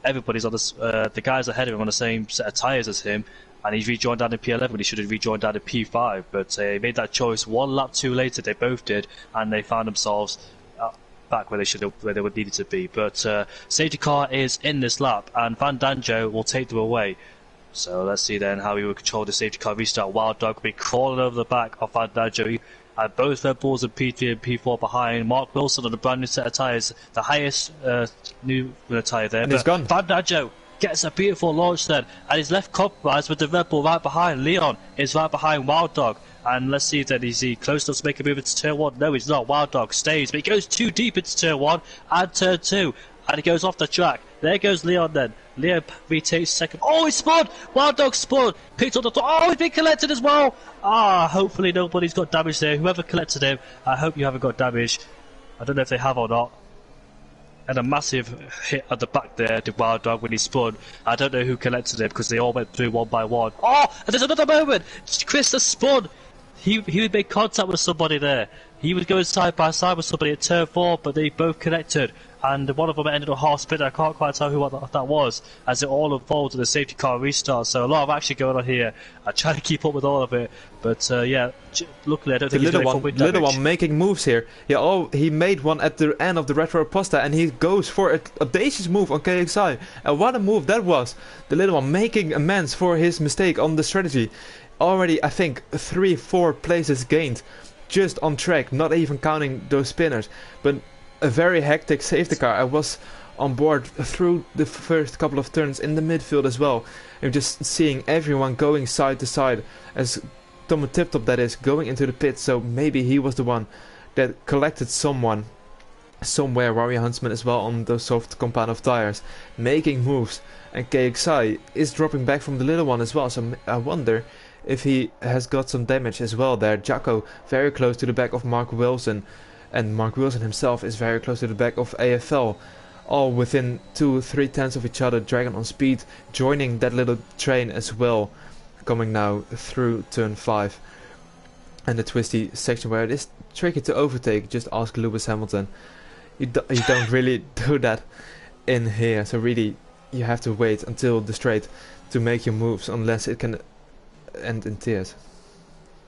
everybody's on the guys ahead of him on the same set of tyres as him, and he's rejoined down in P11 when he should have rejoined down in P5. But he made that choice one lap too later. They both did, and they found themselves back where they would needed to be. But safety car is in this lap, and Van Danjo will take them away. So let's see then how he will control the safety car restart. Wild Dog will be crawling over the back of Van Danjo. And both Red Bulls in P3 and P4 behind. Mark Wilson on a brand new set of tyres, the highest new tyre there. And he's gone. Van Danjo gets a beautiful launch then, and he's left compromised with the Red Bull right behind. Leon is right behind Wild Dog, and let's see then, is he close enough to make a move into turn 1? No, he's not. Wild Dog stays, but he goes too deep into turn 1 and turn 2, and he goes off the track. There goes Leon then. Leon retakes second. Oh, he spun! Wild Dog spun! Picked up the top. Oh, he's been collected as well! Hopefully nobody's got damage there. Whoever collected him, I hope you haven't got damage. I don't know if they have or not. And a massive hit at the back there to Wild Dog when he spun. I don't know who collected him because they all went through one by one. Oh, and there's another moment! Chris has spun! He would make contact with somebody there. He was going side by side with somebody at turn 4, but they both connected. And one of them ended up half spin. I can't quite tell who that was, as it all unfolds in the safety car restart. So a lot of action going on here. I try to keep up with all of it, but yeah, luckily I don't think he's going for wind damage. Little one making moves here. Yeah, he made one at the end of the Retro Pasta, and he goes for a audacious move on KXI. And what a move that was! The little one making amends for his mistake on the strategy. Already, I think 3-4 places gained, just on track, not even counting those spinners, but a very hectic safety car. I was on board through the first couple of turns in the midfield as well, and just seeing everyone going side to side as Tom Tip Top, that is, going into the pit. So maybe he was the one that collected someone somewhere. Warrior Huntsman as well on those soft compound of tires, making moves, and KXI is dropping back from the little one as well. So I wonder if he has got some damage as well there. Jacko very close to the back of Mark Wilson, and Mark Wilson himself is very close to the back of AFL, all within 2-3 tenths of each other. Dragon on speed joining that little train as well, coming now through turn 5 and the twisty section where it is tricky to overtake. Just ask Lewis Hamilton. You don't really do that in here, so really you have to wait until the straight to make your moves, unless it can end in tears.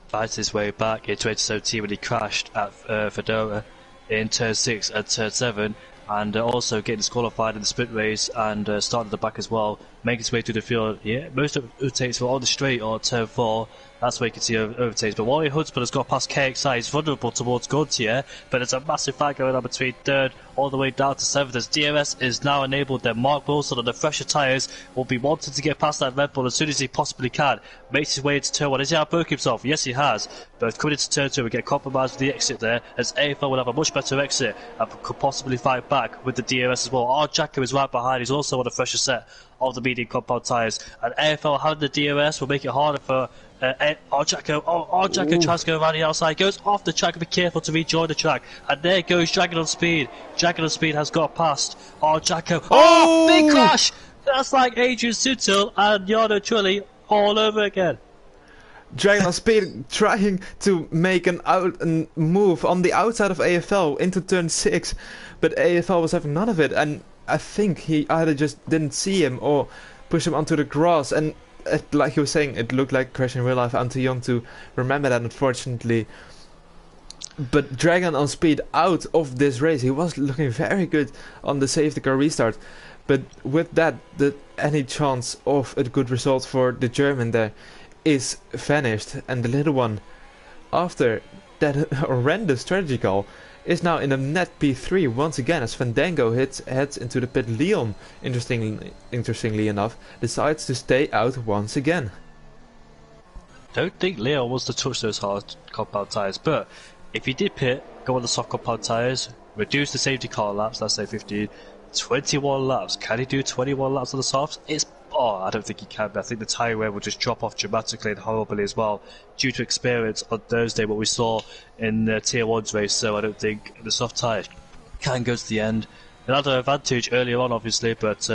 Fights his way back in 2017 when he crashed at Fedora in turn 6 and turn 7, and also getting disqualified in the sprint race, and started at the back as well, making his way through the field. Yeah, most of the overtakes were on the straight or turn 4. That's where you can see overtakes. But Warrior Huntsman has got past KXI. He's vulnerable towards Guntier, but there's a massive fight going on between 3rd all the way down to 7th, as DRS is now enabled. Then Mark Wilson on the fresher tyres will be wanting to get past that Red Bull as soon as he possibly can. Makes his way into turn 1. Has he outbroke himself? Yes, he has. But coming into turn 2, we get compromised with the exit there, as AFL will have a much better exit and could possibly fight back with the DRS as well. Our Jacko is right behind. He's also on a fresher set of the medium compound tyres, and AFL having the DRS will make it harder for Jacko. Jacko tries to go around the outside, goes off the track. Be careful to rejoin the track, and there goes Dragon on speed. Dragon on speed has got past Jacko. Big crash! That's like Adrian Sutil and Yarno Trulli all over again. Dragon on speed trying to make a move on the outside of AFL into turn 6, but AFL was having none of it, and I think he either just didn't see him or pushed him onto the grass, and like he was saying, it looked like a crash in real life. I'm too young to remember that, unfortunately. But Dragon on speed out of this race. He was looking very good on the safety car restart, but with that, any chance of a good result for the German there is vanished. And the little one, after that horrendous strategy call, is now in a net P3 once again, as Fandango heads into the pit. Leon, interestingly enough, decides to stay out once again. don't think Leon wants to touch those hard compound tyres, but if he did pit, go on the soft compound tyres, reduce the safety car laps, let's say 15, 21 laps. Can he do 21 laps on the softs? I don't think he can, but I think the tyre wear will just drop off dramatically and horribly as well, due to experience on Thursday, what we saw in the Tier 1's race, so I don't think the soft tyres can go to the end. Another advantage earlier on, obviously, but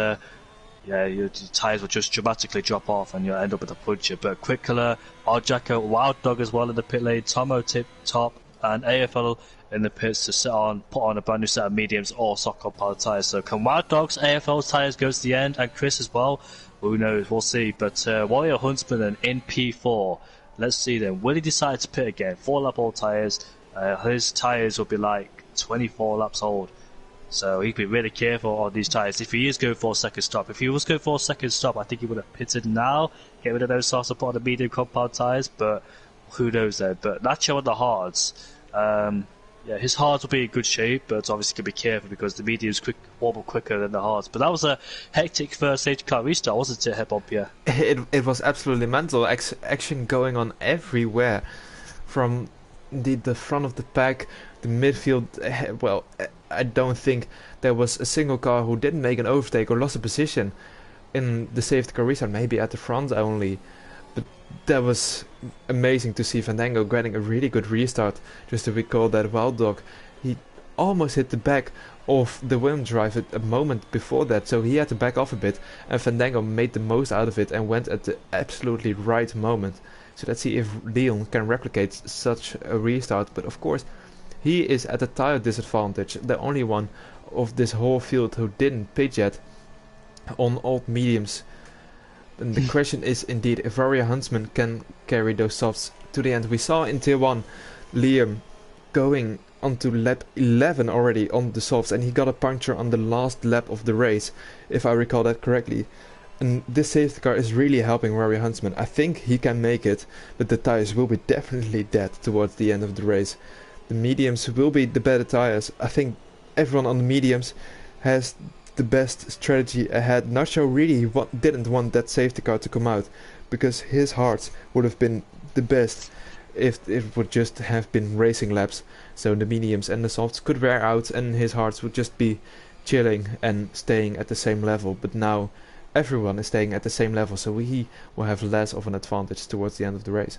yeah, your tyres will just dramatically drop off and you'll end up with a puncher. But Quick Killer, Jacko, Wild Dog as well in the pit lane, Tomo tip top, and AFL in the pits to put on a brand new set of mediums or soft compound tyres. So can Wild Dog's AFL's tyres go to the end, and Chris as well? Who knows, we'll see. But Warrior Huntsman then in P4. Let's see then, will he decide to pit again? 4-lap old tyres. His tyres will be like 24 laps old. So he'd be really careful on these tyres if he is going for a second stop. If he was going for a second stop, I think he would have pitted now, get rid of those softs and put on the medium compound tyres, but who knows there. But Nacho on the hards, yeah, his hards will be in good shape, but obviously can be careful because the mediums warm up quicker than the hards. But that was a hectic first safety car restart, wasn't it, Head Bump? Yeah. It was absolutely mental. Action going on everywhere, from the front of the pack, the midfield. Well, I don't think there was a single car who didn't make an overtake or lost a position in the safety car restart. Maybe at the front only, but that was amazing to see Fandango getting a really good restart. Just to recall that Wild Dog, he almost hit the back of the Williams driver a moment before that, so he had to back off a bit, and Fandango made the most out of it and went at the absolutely right moment. So let's see if Leon can replicate such a restart. But of course, he is at a tire disadvantage, the only one of this whole field who didn't pit yet on old mediums. And the question is indeed if Warrior Huntsman can carry those softs to the end. We saw in Tier 1 Liam going onto lap 11 already on the softs, and he got a puncture on the last lap of the race, if I recall that correctly. And this safety car is really helping Warrior Huntsman. I think he can make it, but the tires will be definitely dead towards the end of the race. The mediums will be the better tires. I think everyone on the mediums has the best strategy ahead. Nacho really didn't want that safety car to come out, because his hards would have been the best if it would just have been racing laps. So the mediums and the softs could wear out and his hards would just be chilling and staying at the same level. But now everyone is staying at the same level, so he will have less of an advantage towards the end of the race.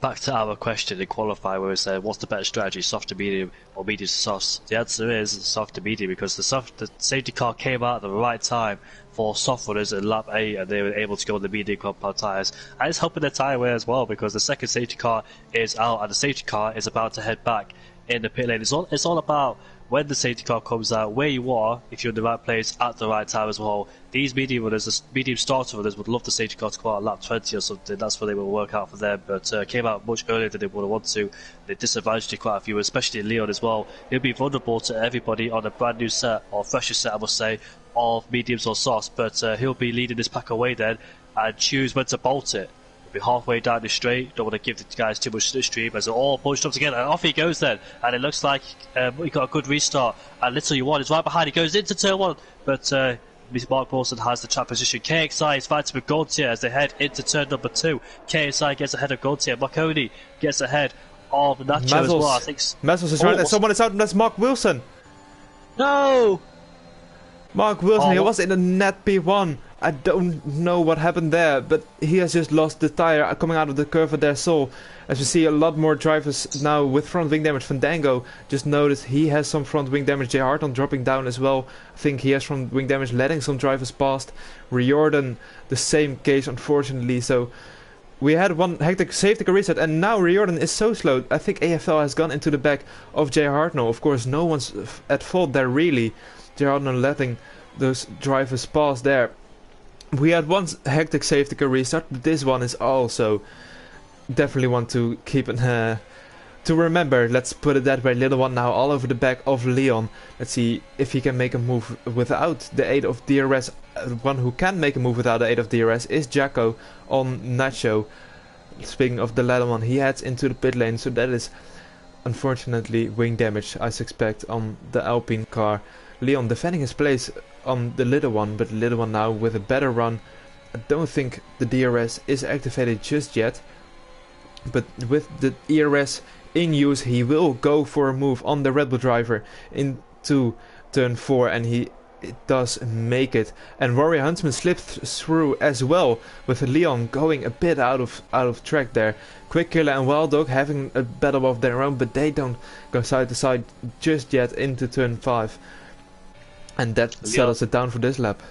Back to our question in qualify where we said what's the better strategy, soft to medium or medium to soft? The answer is soft to medium, because the safety car came out at the right time for soft runners in lap 8 and they were able to go on the medium compound tyres, and it's helping the tyre wear as well, because the second safety car is out and the safety car is about to head back in the pit lane. It's all about when the safety car comes out, where you are, if you're in the right place at the right time as well. These medium runners, the medium starter runners, would love the safety car to come out at lap 20 or something. That's where they will work out for them, but came out much earlier than they would have wanted to. They disadvantaged quite a few, especially Leon as well. He'll be vulnerable to everybody on a brand new set, or fresher set I must say, of mediums or softs, but he'll be leading this pack away then and choose when to bolt it. Be halfway down the straight, don't want to give the guys too much slipstream as they're all bunched up together, and off he goes then, and it looks like he got a good restart, and Little You1 is right behind, he goes into turn 1, but Mark Wilson has the trap position. KXI is fighting with Gaultier as they head into turn number 2. KXI gets ahead of Gaultier, Marconi gets ahead of Nacho as well. I think Mazzles is right there, someone is out, and that's Mark Wilson. No! Mark Wilson, he was in a net P1. I don't know what happened there, but he has just lost the tire coming out of the curve of their soul. As we see a lot more drivers now with front wing damage. Fandango just noticed he has some front wing damage. J. Harton dropping down as well. I think he has front wing damage, letting some drivers past. Riordan, the same case unfortunately. So we had one hectic safety car reset, and now Riordan is so slow. I think AFL has gone into the back of J. Hartnell. Of course, no one's at fault there really. J. Hartnell letting those drivers pass there. We had one hectic safety car restart, but this one is also definitely one to keep to remember. Let's put it that way. Little one now all over the back of Leon. Let's see if he can make a move without the aid of DRS. One who can make a move without the aid of DRS is Jacko on Nacho. Speaking of the latter one, he heads into the pit lane, so that is unfortunately wing damage I suspect on the Alpine car. Leon defending his place on the little one, but the little one now with a better run I don't think the DRS is activated just yet, but with the ERS in use, he will go for a move on the Red Bull driver into turn 4, and he does make it. And Warrior Huntsman slipped through as well, with Leon going a bit out of track there. Quick Killer and Wild Dog having a battle of their own, but they don't go side to side just yet into turn 5, and that settles it down for this lap.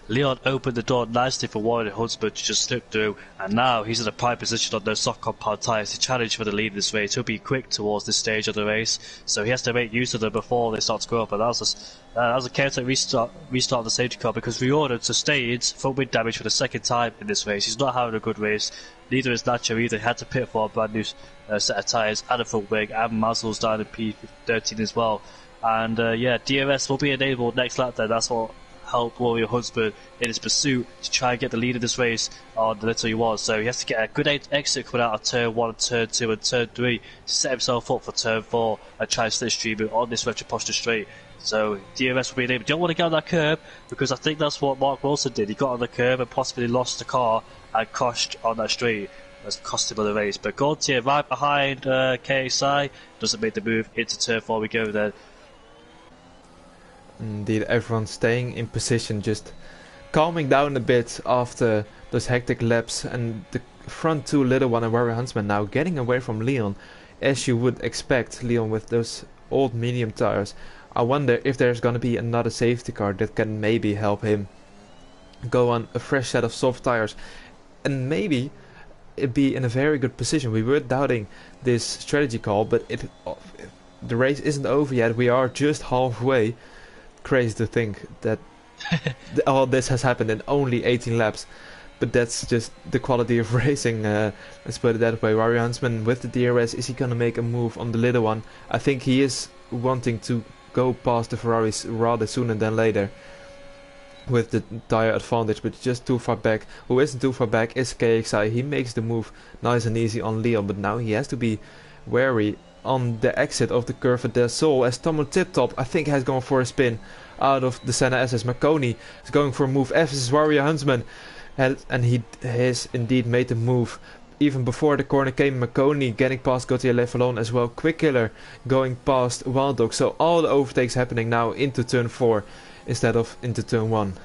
Leon opened the door nicely for Warrior Huntsman to just slip through, and now he's in a prime position on those soft compound tyres to challenge for the lead in this race. He'll be quick towards this stage of the race, so he has to make use of them before they start to go up. And that was a chaotic restart of the safety car, because Riordan sustains front wing damage for the second time in this race. He's not having a good race. Neither is Nacho either. He had to pit for a brand new set of tyres and a front wing, and Mazel's down in P13 as well. And yeah, DRS will be enabled next lap then. That's what help Warrior Huntsman in his pursuit to try and get the lead of this race on the little he was. So he has to get a good exit coming out of turn 1, turn 2 and turn 3 to set himself up for turn 4 and try and slipstream it on this Retroposture straight. So DRS will be enabled. Don't want to get on that curb, because I think that's what Mark Wilson did. He got on the curb and possibly lost the car and crashed on that straight. That's cost him the race. But Gaultier right behind KSI doesn't make the move into turn 4. We go there. Indeed, everyone staying in position, just calming down a bit after those hectic laps, and the front two, Little One and Warrior Huntsman, now getting away from Leon, as you would expect. Leon with those old medium tires. I wonder if there's gonna be another safety car that can maybe help him go on a fresh set of soft tires, and maybe be in a very good position. We were doubting this strategy call, but the race isn't over yet. We are just halfway. Crazy to think that all this has happened in only 18 laps, but that's just the quality of racing. Let's put it that way. Warrior Huntsman with the DRS, is he gonna make a move on the Little One? I think he is wanting to go past the Ferraris rather sooner than later with the tire advantage, but just too far back. Who isn't too far back is KXI. He makes the move nice and easy on Leon, but now he has to be wary on the exit of the Curve del Sol, as Tomo Tiptop, I think, has gone for a spin out of the Senna SS. Marconi is going for a move as is Warrior Huntsman, and he has indeed made the move even before the corner came. Marconi getting past Gauthier Lefalon as well. Quick Killer going past Wild Dog. So all the overtakes happening now into turn 4 instead of into turn 1.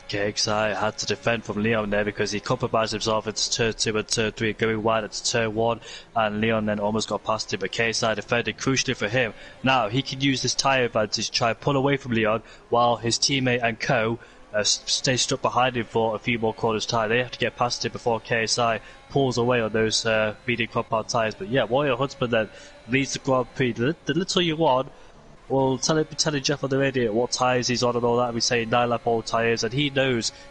KXI had to defend from Leon there, because he compromised himself into turn 2 and turn 3, going wide into turn 1, and Leon then almost got past him, but KXI defended crucially for him. Now he can use this tyre advantage to try and pull away from Leon, while his teammate and co stay stuck behind him for a few more corners time. They have to get past him before KSI pulls away on those medium compound tyres. But yeah, Warrior Huntsman then leads the Grand Prix. The little you want, we'll telling Jeff on the radio what tyres he's on and all that. We say 9-lap old tyres, and he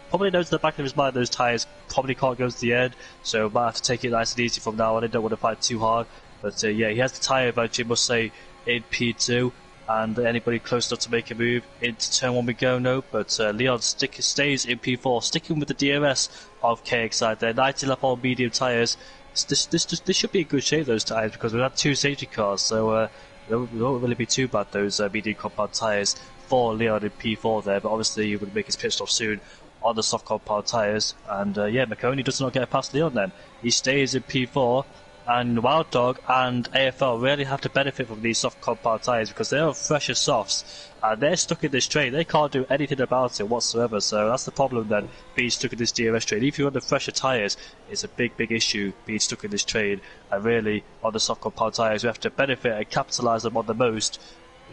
probably knows in the back of his mind those tyres probably can't go to the end, so might have to take it nice and easy from now on. I don't want to fight too hard, but yeah, he has the tyre advantage, I must say, in P2, and anybody close enough to make a move into turn 1 we go, no, but Leon stays in P4, sticking with the DRS of KXI there. 90-lap old medium tyres. This should be in good shape, those tyres, because we've had 2 safety cars, so they won't really be too bad, those medium compound tyres for Leon in P4 there, but obviously he would make his pit stop soon on the soft compound tyres. And yeah, Marconi does not get past Leon then. He stays in P4, and Wild Dog and AFL really have to benefit from these soft compound tyres, because they're fresher softs and they're stuck in this train. They can't do anything about it whatsoever, so that's the problem then, being stuck in this DRS train. If you're on the fresher tyres, it's a big issue being stuck in this train, and really on the soft compound tyres we have to benefit and capitalise them on the most.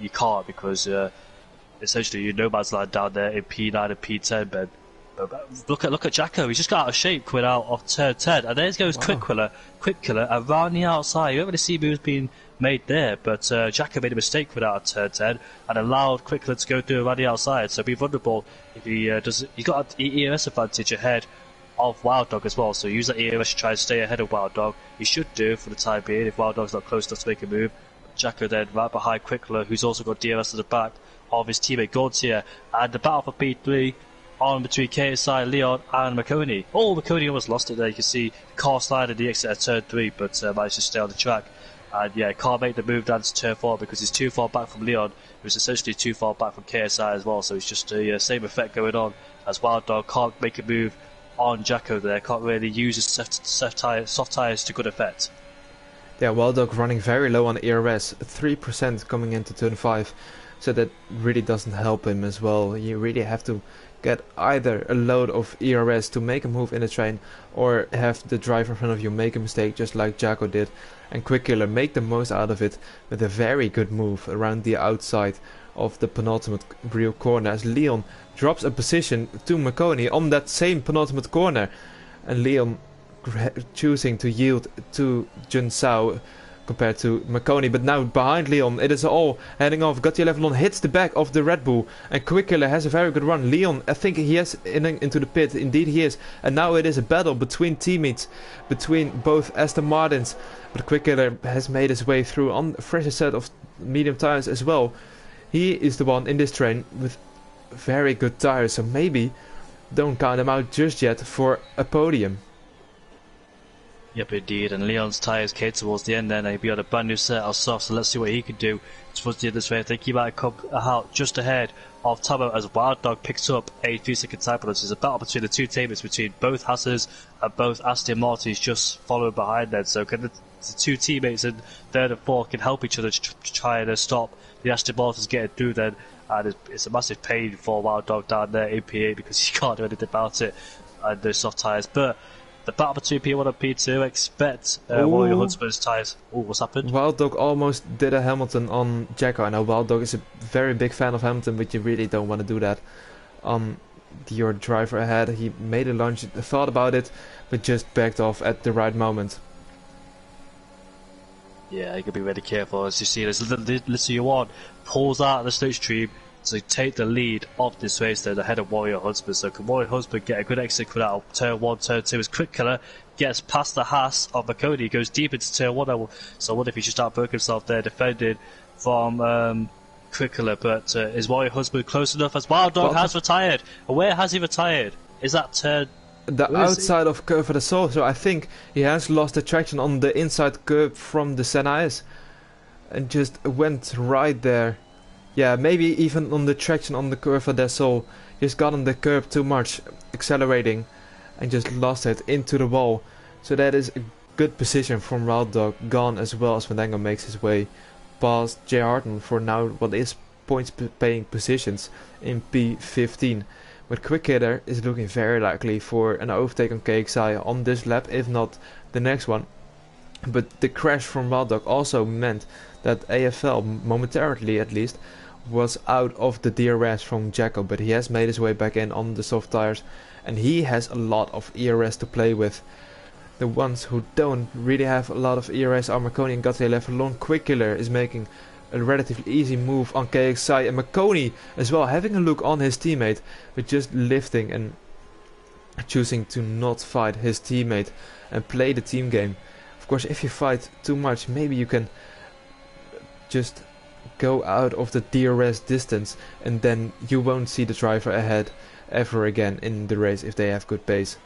You can't, because essentially you're no man's land down there in P9 and P10, but look at Jacko. He's just got out of shape coming out of turn 10, and there goes Quick Killer around the outside. You don't really see moves being made there, but Jacko made a mistake coming out of turn 10 and allowed Quick Killer to go through around the outside, so be vulnerable if he does. He's got an ERS advantage ahead of Wild Dog as well, so use that ERS to try and stay ahead of Wild Dog. He should do for the time being if Wild Dog's not close enough to make a move. Jacko then right behind Quick Killer, who's also got DRS at the back of his teammate Gaultier, and the battle for P3 on between KSI, Leon and Marconi. Oh, Marconi almost lost it there. You can see car slide at the exit at turn 3, but managed to stay on the track. And yeah, can't make the move down to turn 4 because he's too far back from Leon, who's essentially too far back from KSI as well. So it's just the same effect going on, as Wild Dog can't make a move on Jacko there, can't really use his soft tires to good effect. Yeah, Wild Dog running very low on ERS, 3% coming into turn 5, so that really doesn't help him as well. You really have to get either a load of ERS to make a move in the train, or have the driver in front of you make a mistake just like Jacko did, and Quick Killer make the most out of it with a very good move around the outside of the penultimate real corner, as Leon drops a position to Makoni on that same penultimate corner, and Leon choosing to yield to Jun Sao compared to Makoni. But now behind Leon, it is all heading off. Gautier Levelon hits the back of the Red Bull, and Quick Killer has a very good run. Leon, I think he is into the pit. Indeed he is. And now it is a battle between teammates, between both Aston Martins. But Quick Killer has made his way through on a fresh set of medium tires as well. He is the one in this train with very good tires, so maybe don't count him out just yet for a podium. Yep, indeed, and Leon's tyres came towards the end then, and he'll be on a brand new set of softs, so let's see what he can do towards the end of this race. I think he might come out just ahead of Tamo as Wild Dog picks up a 3-second time penalty. There's a battle between the two teammates, between both Hasses and both Aston Martins just following behind them, so can the two teammates in third and fourth can help each other to try and stop the Aston Martins getting through then, and it's a massive pain for Wild Dog down there in P8 because he can't do anything about it and those soft tyres. But the battle between P1 and P2, expect Warrior Huntsman's tyres. Oh, what's happened? Wild Dog almost did a Hamilton on Jacko. I know Wild Dog is a very big fan of Hamilton, but you really don't want to do that on your driver ahead. He made a lunge, thought about it, but just backed off at the right moment. Yeah, you can be really careful. As you see, Listen You Want pulls out of the slipstream to take the lead of this race there ahead of Warrior Huntsman. So can Warrior Huntsman get a good exit out of turn 1, turn 2? His Quick Killer gets past the Haas of Makoni, goes deep into turn 1. So I wonder if he should start broken himself there, defended from Quick Killer. But is Warrior Huntsman close enough, as Wild Dog has retired? And where has he retired? Is that turn... The outside of Curve for the Soul, so I think he has lost the traction on the inside curb from the Senais and just went right there. Yeah, maybe even on the traction on the Curve for the Soul, just got on the curb too much, accelerating, and just lost it into the wall. So that is a good position from Wild Dog, gone as well as Fandango makes his way past J. Harton for now what is points paying positions in P15. But Quick Killer is looking very likely for an overtake on KXI on this lap, if not the next one. But the crash from Wild Dog also meant that AFL, momentarily at least, was out of the DRS from Jacko. But he has made his way back in on the soft tires, and he has a lot of ERS to play with. The ones who don't really have a lot of ERS are Makoni and Gautier Levelon. Quick Killer is making a relatively easy move on KXI, and Makoni as well having a look on his teammate, but just lifting and choosing to not fight his teammate and play the team game. Of course, if you fight too much, maybe you can just go out of the DRS distance, and then you won't see the driver ahead ever again in the race if they have good pace.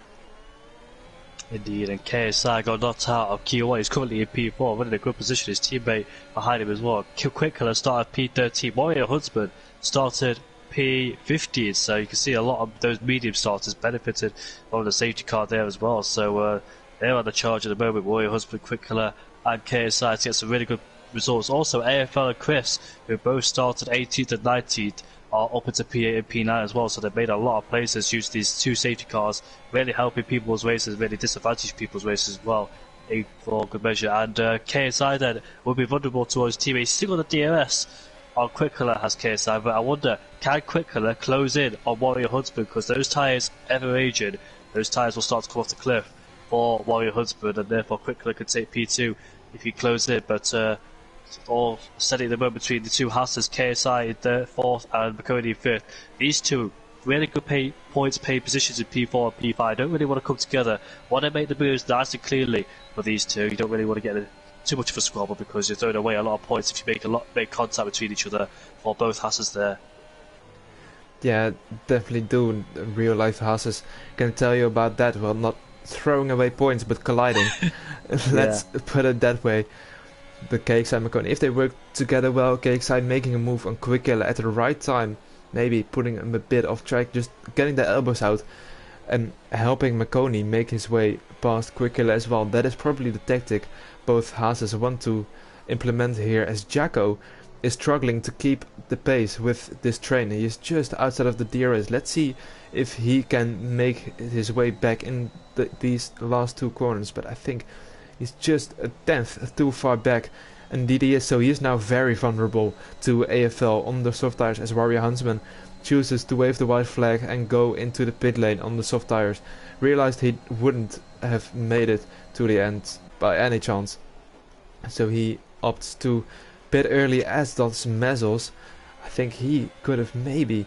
Indeed, and KSI got knocked out of Q1. He's currently in P4, running a good position. His teammate behind him as well. Quick Killer started P13. Warrior Huntsman started P15. So you can see a lot of those medium starters benefited from the safety car there as well. So they're on the charge at the moment. Warrior Huntsman, Quick Killer, and KSI to get some really good results. Also, AFL and Chris, who both started 18th and 19th, are up into P8 and P9 as well, so they've made a lot of places use these two safety cars, really helping people's races, really disadvantaging people's races as well, for good measure. And KSI then will be vulnerable towards teammates. Still on the DRS on Quick Killer has KSI, but I wonder, can Quick Killer close in on Warrior Huntsman? Because those tyres, ever aging, those tyres will start to come off the cliff for Warrior Huntsman, and therefore Quick Killer could take P2 if he closed in. But all steady at the moment between the two Hasses, KSI in third, fourth, and Makoni in fifth. These two really good points paid positions in P4 and P5 don't really want to come together. Want to make the moves nice and cleanly for these two. You don't really want to get too much of a squabble, because you're throwing away a lot of points if you make contact between each other for both Hasses there. Yeah, definitely do. Real life Hasses can tell you about that. Well, not throwing away points, but colliding. Let's put it that way. the KXI and McConaughey, if they work together well, KXI making a move on Quickiller at the right time, maybe putting him a bit off track, just getting the elbows out and helping McConaughey make his way past Quickiller as well. That is probably the tactic both Haas's want to implement here, as Jacko is struggling to keep the pace with this train. He is just outside of the DRS. Let's see if he can make his way back in these last two corners, but I think he's just a tenth too far back. Indeed he is, so he is now very vulnerable to AFL on the soft tires, as Warrior Huntsman chooses to wave the white flag and go into the pit lane on the soft tires. Realized he wouldn't have made it to the end by any chance, so he opts to pit early, as does Mezzles. I think he could have maybe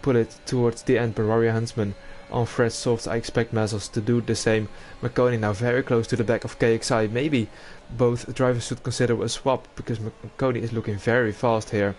put it towards the end, but Warrior Huntsman on fresh softs. I expect Mezzles to do the same. McConaughey now very close to the back of KXI. Maybe both drivers should consider a swap, because McConaughey is looking very fast here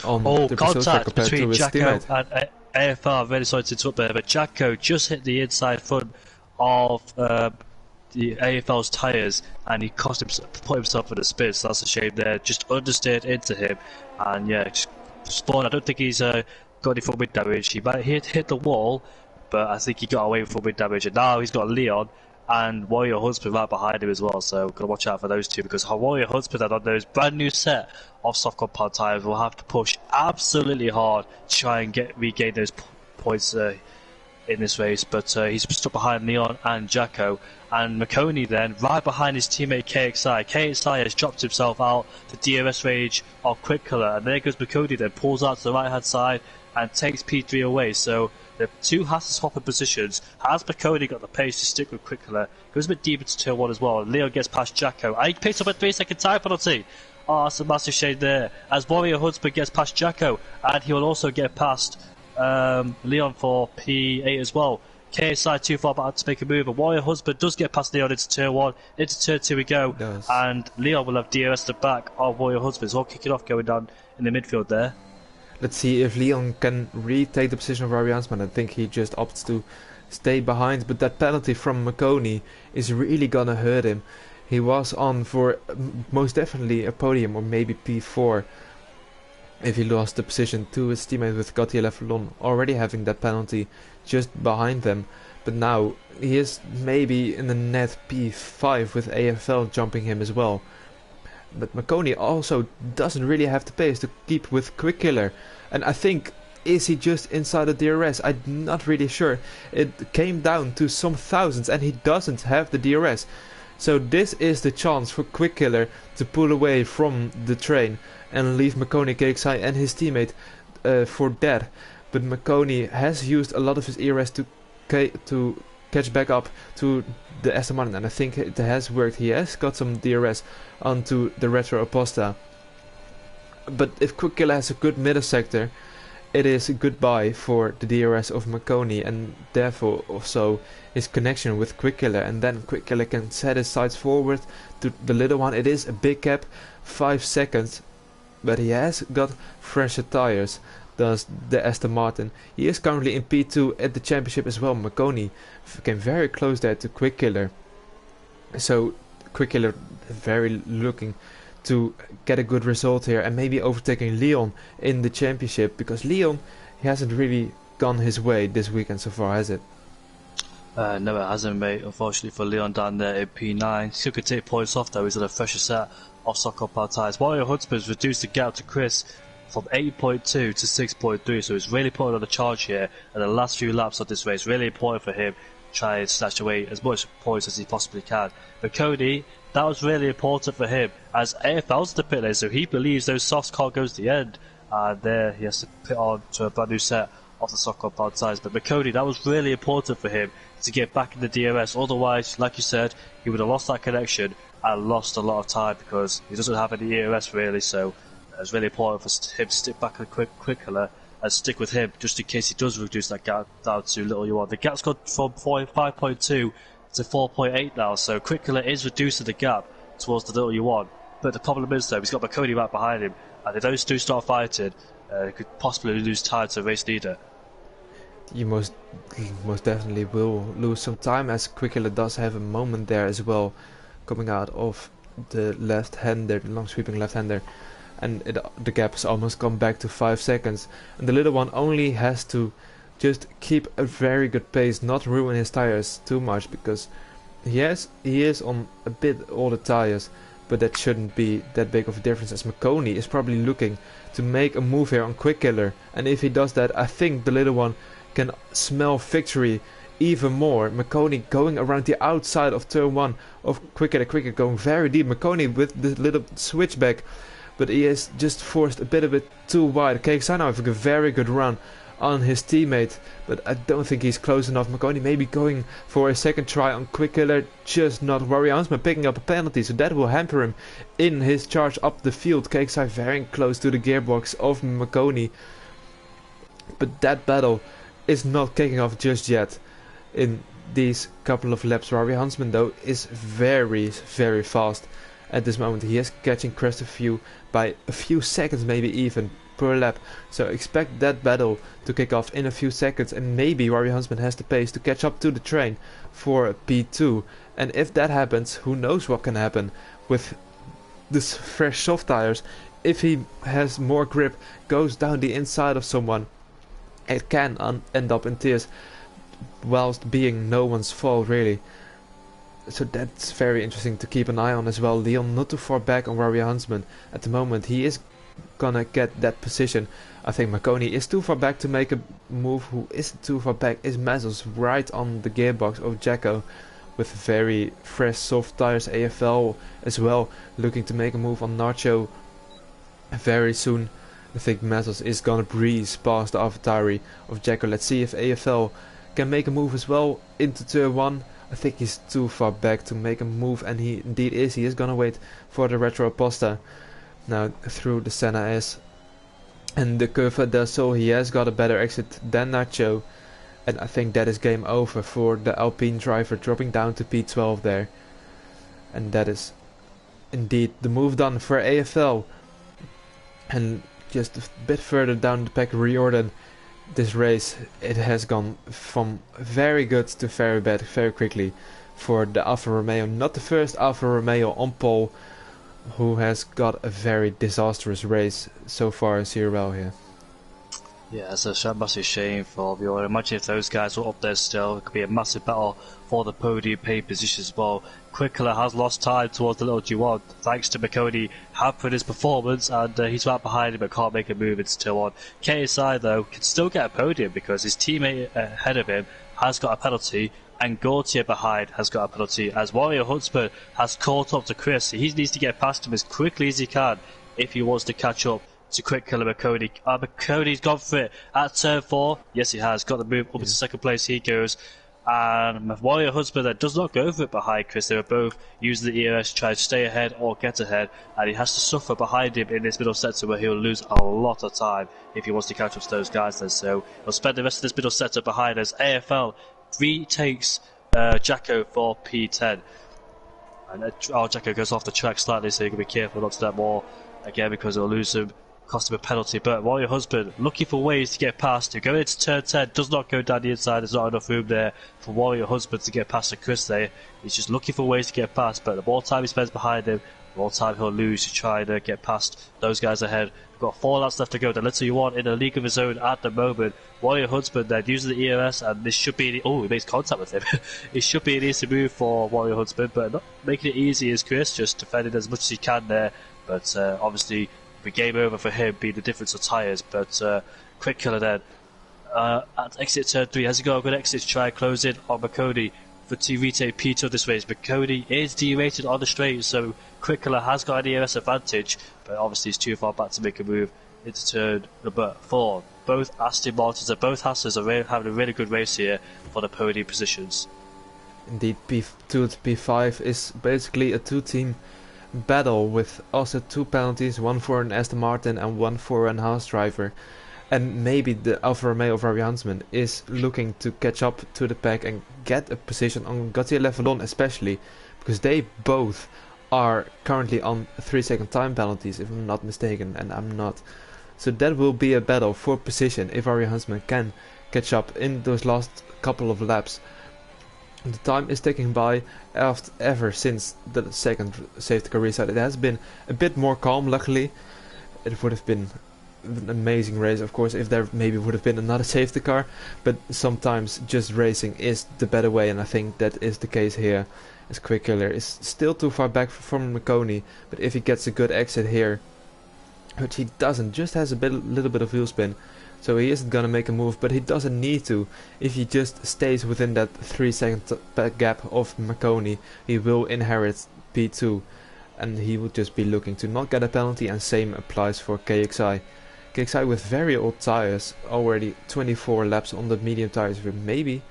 on the contact compared between to his Jacko teammate. and AFR. Really sorry to interrupt there, but Jacko just hit the inside front of the AFL's tyres, and he put himself in a spin, so that's a shame there. Just understeered into him, and yeah, just spawned. I don't think he's got any full wind damage. He might hit the wall, but I think he got away with full wind damage, and now he's got Leon and Warrior Huntsman right behind him as well, so gotta watch out for those two, because Warrior Huntsman on those brand new set of soft compound tyres will have to push absolutely hard to try and regain those points in this race, but he's stuck behind Leon and Jacko, and McConaughey then right behind his teammate KXI. KXI has dropped himself out the DRS range of Quickiller, and there goes McConaughey, then pulls out to the right hand side and takes P3 away. So the two has to swap in positions. Has McConaughey got the pace to stick with Quickiller? Goes a bit deep into turn 1 as well. Leon gets past Jacko, and he picks up a 3-second time penalty. Oh, that's a massive shade there, as Warrior Huntsman gets past Jacko, and he will also get past Leon for P8 as well. KSI too far back to make a move, and Warrior Husband does get past Leon into turn 1, into turn 2 we go, and Leon will have DRS the back of Warrior Husband. It's all kicking off going down in the midfield there. Let's see if Leon can retake the position of Warrior Huntsman. I think he just opts to stay behind, but that penalty from McConaughey is really gonna hurt him. He was on for most definitely a podium, or maybe P4, if he lost the position to his teammate with Gautier Lefelon already having that penalty just behind them. But now he is maybe in the net P5 with AFL jumping him as well. But McConaughey also doesn't really have the pace to keep with Quickiller, and I think, is he just inside the DRS? I'm not really sure. It came down to some thousands and he doesn't have the DRS. So this is the chance for Quickiller to pull away from the train and leave McConaughey, KXI and his teammate for dead. But McConaughey has used a lot of his ERS to catch back up to the Aston Martin, and I think it has worked. He has got some DRS onto the Retro Aposta. But if Quickiller has a good middle sector, it is a goodbye for the DRS of McConaughey, and therefore also his connection with Quickiller, and then Quickiller can set his sights forward to the little one. It is a big gap, 5 seconds, but he has got fresher tires, does the Aston Martin. He is currently in P2 at the championship as well. McConaughey came very close there to Quickiller, so Quickiller very looking to get a good result here and maybe overtaking Leon in the championship, because Leon, he hasn't really gone his way this weekend so far, has it? No, it hasn't, mate. Unfortunately for Leon down there in P9. Still could take points off though. He's on a fresher set of soft compound tyres. Warrior Huntsman's reduced the gap to Chris from 8.2 to 6.3, so it's really important on the charge here, and the last few laps of this race really important for him to try and snatch away as much points as he possibly can. But Cody, that was really important for him, as AFL's in the pit lane, so he believes those softs can't go to the end, and there he has to pit on to a brand new set of the soft compound tyres. But McConaughey, that was really important for him to get back in the DRS, otherwise, like you said, he would have lost that connection and lost a lot of time, because he doesn't have any ERS really, so it's really important for him to stick back in Quickiller and stick with him, just in case he does reduce that gap down to little you want. The gap's gone from 5.2 to 4.8 now, so Quickiller is reducing the gap towards the little you want. But the problem is though, he's got McConaughey right behind him, and if those two start fighting, he could possibly lose time to the race leader. You most definitely will lose some time, as Quickiller does have a moment there as well, coming out of the left-hander, the long sweeping left-hander, and the gap has almost come back to 5 seconds. And the little one only has to just keep a very good pace, not ruin his tires too much, because he is on a bit older tires, but that shouldn't be that big of a difference, as McConey is probably looking to make a move here on Quick Killer, and if he does that, I think the little one can smell victory even more. McConey going around the outside of turn 1 of Quick Killer going very deep. McConey with the little switchback, but he is just forced a bit too wide. KXI now having a very good run on his teammate, but I don't think he's close enough. McConey maybe going for a second try on Quick Killer, just not. Warrior Huntsman picking up a penalty, so that will hamper him in his charge up the field. KXI very close to the gearbox of McConey, but that battle is not kicking off just yet. In these couple of laps, Warrior Huntsman though is very fast at this moment. He is catching Crest by a few seconds, maybe even per lap, so expect that battle to kick off in a few seconds, and maybe Warrior Huntsman has the pace to catch up to the train for P2. And if that happens, who knows what can happen with this fresh soft tires. If he has more grip, goes down the inside of someone, it can end up in tears, whilst being no one's fault really. So that's very interesting to keep an eye on as well. Leon not too far back on Warrior Huntsman at the moment. He is gonna get that position. I think McConey is too far back to make a move. Who isn't too far back is Mazzles, right on the gearbox of Jacko, with very fresh soft tires. AFL as well looking to make a move on Nacho very soon. I think Mazzles is gonna breeze past the AvaTari of Jacko. Let's see if AFL can make a move as well into turn 1. I think he's too far back to make a move, and he indeed is. He is gonna wait for the Retro Aposta now through the Senna S and the Curva del Sol. He has got a better exit than Nacho, and I think that is game over for the Alpine driver, dropping down to P12 there. And that is indeed the move done for AFL. And just a bit further down the pack, Riordan, this race, it has gone from very good to very bad very quickly for the Alfa Romeo. Not the first Alfa Romeo on pole who has got a very disastrous race so far in CRL here. Yeah, it's a massive shame for Viola. Imagine if those guys were up there still. It could be a massive battle for the podium pay position as well. Quick Killer has lost time towards the little G1 thanks to McConey hampering his performance, and he's right behind him but can't make a move into turn 1. KSI though can still get a podium because his teammate ahead of him has got a penalty, and Gautier behind has got a penalty, as Warrior Huntsman has caught up to Chris. He needs to get past him as quickly as he can if he wants to catch up to Quick Killer McConey. McConey's gone for it at turn 4. Yes, he has got the move up into second place. He goes, and Warrior Huntsman that does not go for it behind Chris. They were both using the EOS to try to stay ahead or get ahead, and he has to suffer behind him in this middle sector where he'll lose a lot of time if he wants to catch up to those guys then. So he'll spend the rest of this middle sector behind us. AFL retakes Jacko for P10, and Jacko goes off the track slightly, so you can be careful not to that more again because it'll lose him, cost him a penalty. But Warrior Husband looking for ways to get past. Going into turn 10, does not go down the inside. There's not enough room there for Warrior Husband to get past the Chris there. He's just looking for ways to get past, but the more time he spends behind him, the more time he'll lose to try to get past those guys ahead. We've got 4 laps left to go. The little you want in a league of his own at the moment. Warrior Huntsman then using the EOS, and this should be he makes contact with him. It should be an easy move for Warrior Huntsman, but not making it easy as Chris, just defending as much as he can there. But obviously the game over for him being the difference of tyres. But Quick Killer then at exit turn 3 has he got a good exit to try and close in on McConey for to retake P2 this race. McConey is derated on the straight, so Quick Killer has got an EOS advantage, but obviously he's too far back to make a move into turn number 4. Both Aston Martins and both Hassers are having a really good race here for the podium positions. Indeed, P2 to P5 is basically a 2-team battle with also 2 penalties, 1 for an Aston Martin and 1 for an Haas driver. And maybe the Alfa Romeo of Warrior Huntsman is looking to catch up to the pack and get a position on Gautier Levelon, especially because they both are currently on 3-second time penalties, if I'm not mistaken, and I'm not. So that will be a battle for position if Warrior Huntsman can catch up in those last couple of laps. The time is ticking by ever since the second safety car restart. It has been a bit more calm, luckily. It would have been an amazing race, of course, if there maybe would have been another safety car, but sometimes just racing is the better way, and I think that is the case here. As Quick Killer is still too far back from McConey, but if he gets a good exit here, which he doesn't, just has a little bit of wheel spin, so he isn't gonna make a move, but he doesn't need to. If he just stays within that 3-second gap of McConey, he will inherit P2, and he will just be looking to not get a penalty, and same applies for KXI. KXI with very old tires, already 24 laps on the medium tires, where maybe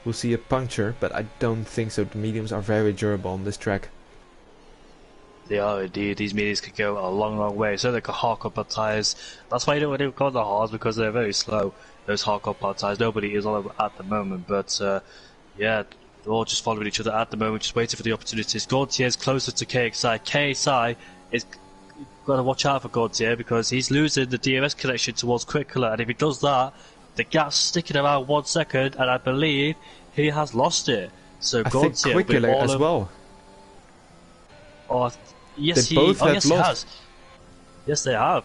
we'll see a puncture, but I don't think so. The mediums are very durable on this track. They are indeed. These mediums can go a long way. So they can hard compound tyres. That's why you don't really call the hards, because they're very slow. Those hard compound tyres. Nobody is on them at the moment, but yeah, they're all just following each other at the moment, just waiting for the opportunities. Gautier's closer to KXI. KXI is got to watch out for Gautier, because he's losing the DRS connection towards Quick Killer, and if he does that, the gap's sticking around 1 second, and I believe he has lost it. So I Gautier think Quick Killer as well. Oh, yes, They both have yes, he lost. has. Yes, they have.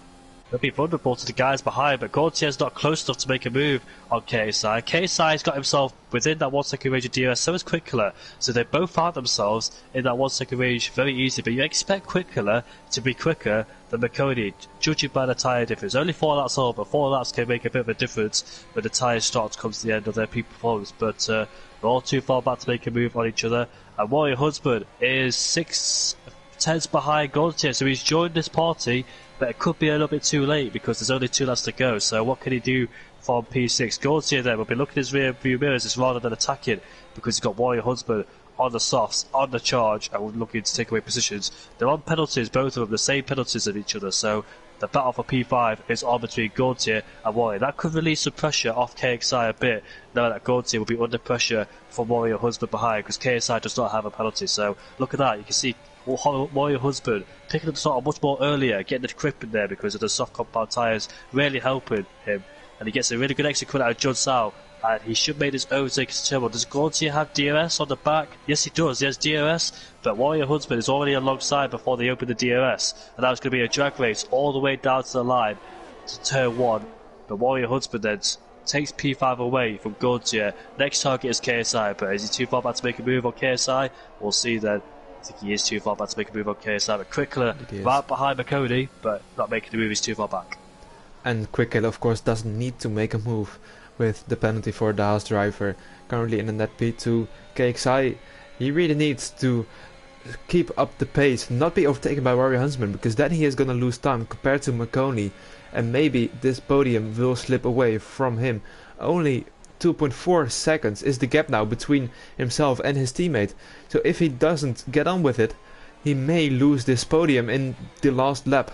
They'll be vulnerable to the guys behind, but Gautier's not close enough to make a move on KSI. KSI's got himself within that 1 second range of DRS, so is Quick Killer. So they both found themselves in that 1 second range very easily, but you expect Quick Killer to be quicker than McConey, judging by the tyre difference. Only 4 laps over, but 4 laps can make a bit of a difference when the tyres start to come to the end of their peak performance, but they're all too far back to make a move on each other. And Warrior Husband is 6 tenths behind Gautier, so he's joined this party, but it could be a little bit too late because there's only 2 laps to go. So what can he do from P6? Gautier then will be looking at his rear view mirrors rather than attacking, because he's got Warrior Husband on the softs, on the charge, and looking to take away positions. They're on penalties, both of them, the same penalties of each other, so the battle for P5 is on between Gautier and Warrior. That could release some pressure off KXI a bit, now that Gautier will be under pressure from Warrior Husband behind, because KXI does not have a penalty. So look at that, you can see Warrior Husband picking up the start much more earlier, getting the grip in there because of the soft compound tyres, really helping him. And he gets a really good exit coming out of Judd Sau, and he should make his overtake to turbo. Does Gautier have DRS on the back? Yes, he does. He has DRS, but Warrior Husband is already alongside before they open the DRS, and now it's going to be a drag race all the way down to the line to turn 1. But Warrior Husband then takes P5 away from Gautier. Next target is KSI, but is he too far back to make a move on KSI? We'll see then. I think he is too far back to make a move on KSI, but Quick Killer right behind McConey, but not making the move, he's too far back. And Quick Killer, of course, doesn't need to make a move with the penalty for the Haas driver. Currently in the net P2, KXI, he really needs to keep up the pace, not be overtaken by Warrior Huntsman, because then he is going to lose time compared to McConey, and maybe this podium will slip away from him. Only 2.4 seconds is the gap now between himself and his teammate, so if he doesn't get on with it, he may lose this podium in the last lap.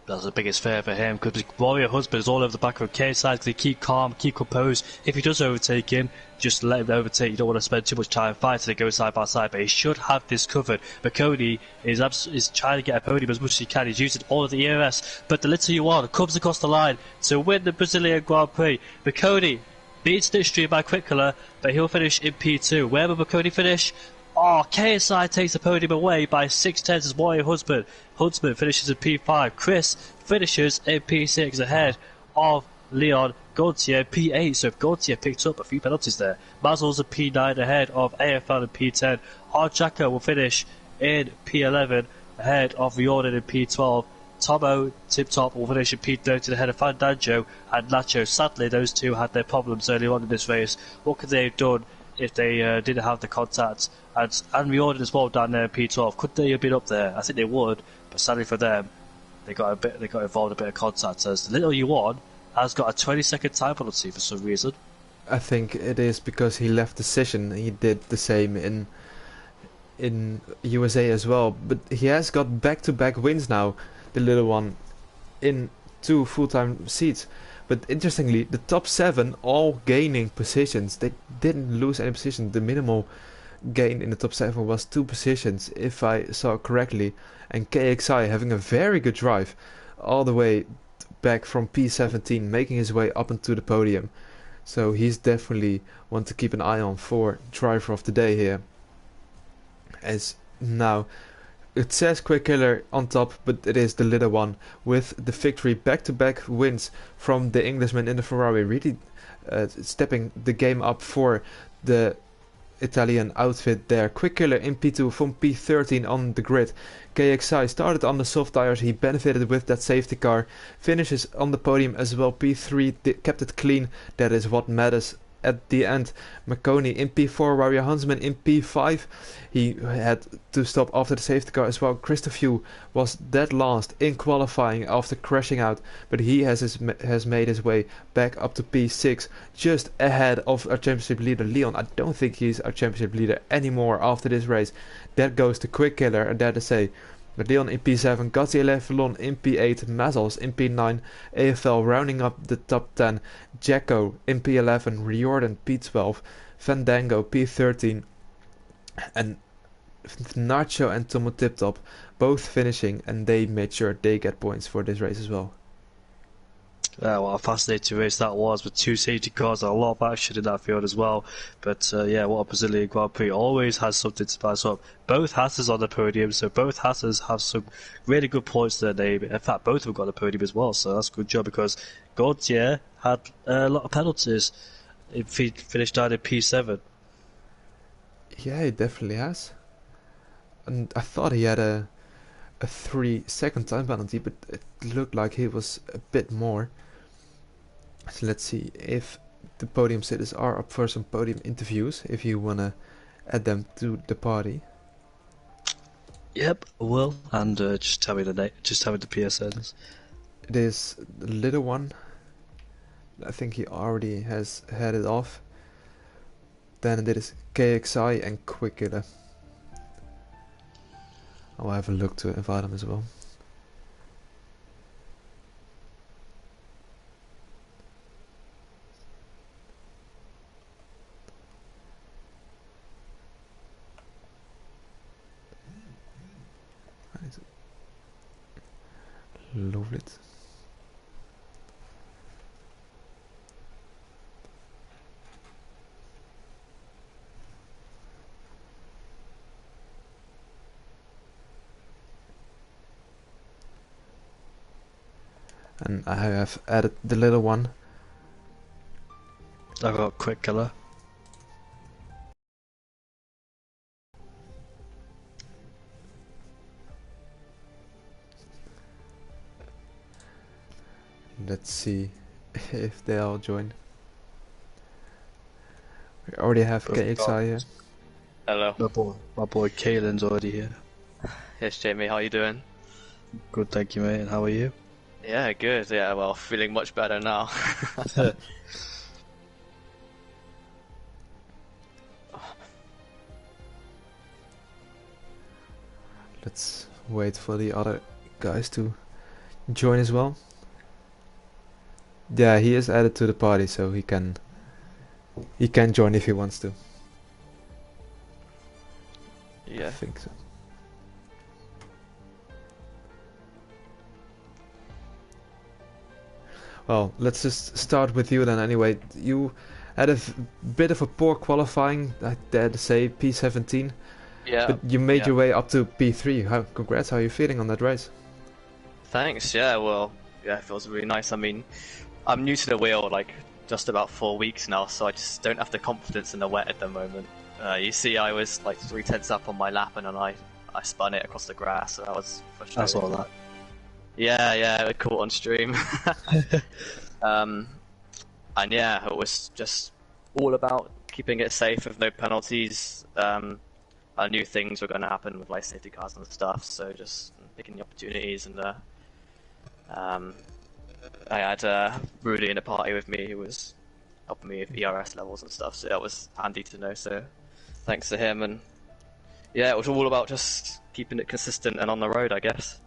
That's the biggest fear for him, because Warrior Husband is all over the back of KSI. They keep calm, keep composed. If he does overtake him, just let him overtake. You don't want to spend too much time fighting. They go side by side, but he should have this covered. But Cody is trying to get a podium as much as he can. He's using all of the ERS, but the little Yuan comes across the line to win the Brazilian Grand Prix. But Cody beats this stream by Quick Killer, but he'll finish in P2. Where will McConey finish? Oh, KSI takes the podium away by 6 tenths as Warrior Husband. Husband finishes in P5. Chris finishes in P6 ahead of Leon Gautier P8. So if Gautier picked up a few penalties there, Mazel's in P9 ahead of AFL in P10. Arjaka will finish in P11 ahead of Riordan in P12. Tomo Tip Top will finish in P13 ahead of Fandango and Nacho. Sadly, those two had their problems early on in this race. What could they have done if they didn't have the contact? And Riordan as well down there in P12. Could they have been up there? I think they would, but sadly for them, they got involved in a bit of contact. As the little Yuan has got a 20-second time penalty for some reason. I think it is because he left the session. He did the same in USA as well, but he has got back-to-back wins now, the little one, in 2 full-time seats. But interestingly, the top 7 all gaining positions. They didn't lose any position. The minimal gain in the top 7 was 2 positions, if I saw correctly. And KXI having a very good drive all the way back from P17, making his way up into the podium. So he's definitely one to keep an eye on for driver of the day here. As now, it says Quick Killer on top, but it is the little one with the victory. Back-to-back wins from the Englishman in the Ferrari, really stepping the game up for the Italian outfit there. Quick Killer in P2 from P13 on the grid. KXI started on the soft tires, he benefited with that safety car, finishes on the podium as well. P3 kept it clean, that is what matters at the end. Marconi in P4, Wario Huntsman in P5. He had to stop after the safety car as well. Christophe was dead last in qualifying after crashing out, but he has made his way back up to P6, just ahead of our championship leader Leon. I don't think he's our championship leader anymore after this race. That goes to Quick Killer, I dare to say. But Leon in P7, Gaziele Vallon in P8, Mazals in P9, AFL rounding up the top 10, Jacko in P11, Riordan P12, Fandango P13, and Nacho and Tomo Tiptop both finishing, and they made sure they get points for this race as well. What a fascinating race that was, with two safety cars and a lot of action in that field as well. But yeah, what a Brazilian Grand Prix, always has something to spice up. Both Hasses on the podium, so both Hasses have some really good points to their name. In fact, both of them got the podium as well, so that's a good job, because Gautier had a lot of penalties. He finished down in P7. Yeah, he definitely has. And I thought he had a 3-second time penalty, but it looked like he was a bit more. So let's see if the podium sitters are up for some podium interviews, if you wanna add them to the party. Yep, I will. And just tell me the name, just tell me the PSNs. It is the little one. I think he already has headed off. Then it is KXI and Quick Killer. I'll have a look to invite him as well. Love it. And I have added the little one. I've got Quick Killer. Let's see if they all join. We already have KXI here. Hello. My boy Kaelin's already here. Yes, Jamie, how you doing? Good, thank you, mate. And how are you? Yeah, good. Yeah, well, feeling much better now. Let's wait for the other guys to join as well. Yeah, he is added to the party, so he can join if he wants to. Yeah. I think so. Well, let's just start with you then anyway. You had a bit of a poor qualifying, I dare to say, P17. Yeah. But you made your way up to P3. Congrats, how are you feeling on that race? Thanks, yeah, well, yeah, it feels really nice. I mean, I'm new to the wheel, like, just about 4 weeks now, so I just don't have the confidence in the wet at the moment. You see, I was like 3/10 up on my lap, and then I spun it across the grass, so that was frustrating. That's all that. Yeah, it caught on stream. And yeah, it was just all about keeping it safe with no penalties. I knew things were going to happen with like safety cars and stuff, so just picking the opportunities. And I had Rudy in the party with me, who was helping me with ERS levels and stuff, so that was handy to know. So thanks to him, and yeah, it was all about just keeping it consistent and on the road, I guess.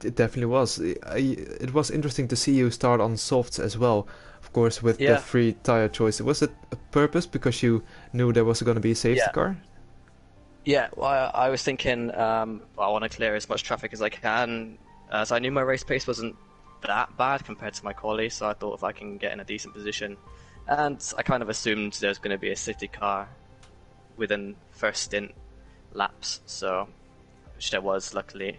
It definitely was. It was interesting to see you start on softs as well, of course, with the free tire choice. Was it a purpose because you knew there was going to be a safety car? Yeah, well, I was thinking I want to clear as much traffic as I can, so I knew my race pace wasn't that bad compared to my quali, so I thought if I can get in a decent position And I kind of assumed there was going to be a safety car within first stint laps, so which there was, luckily.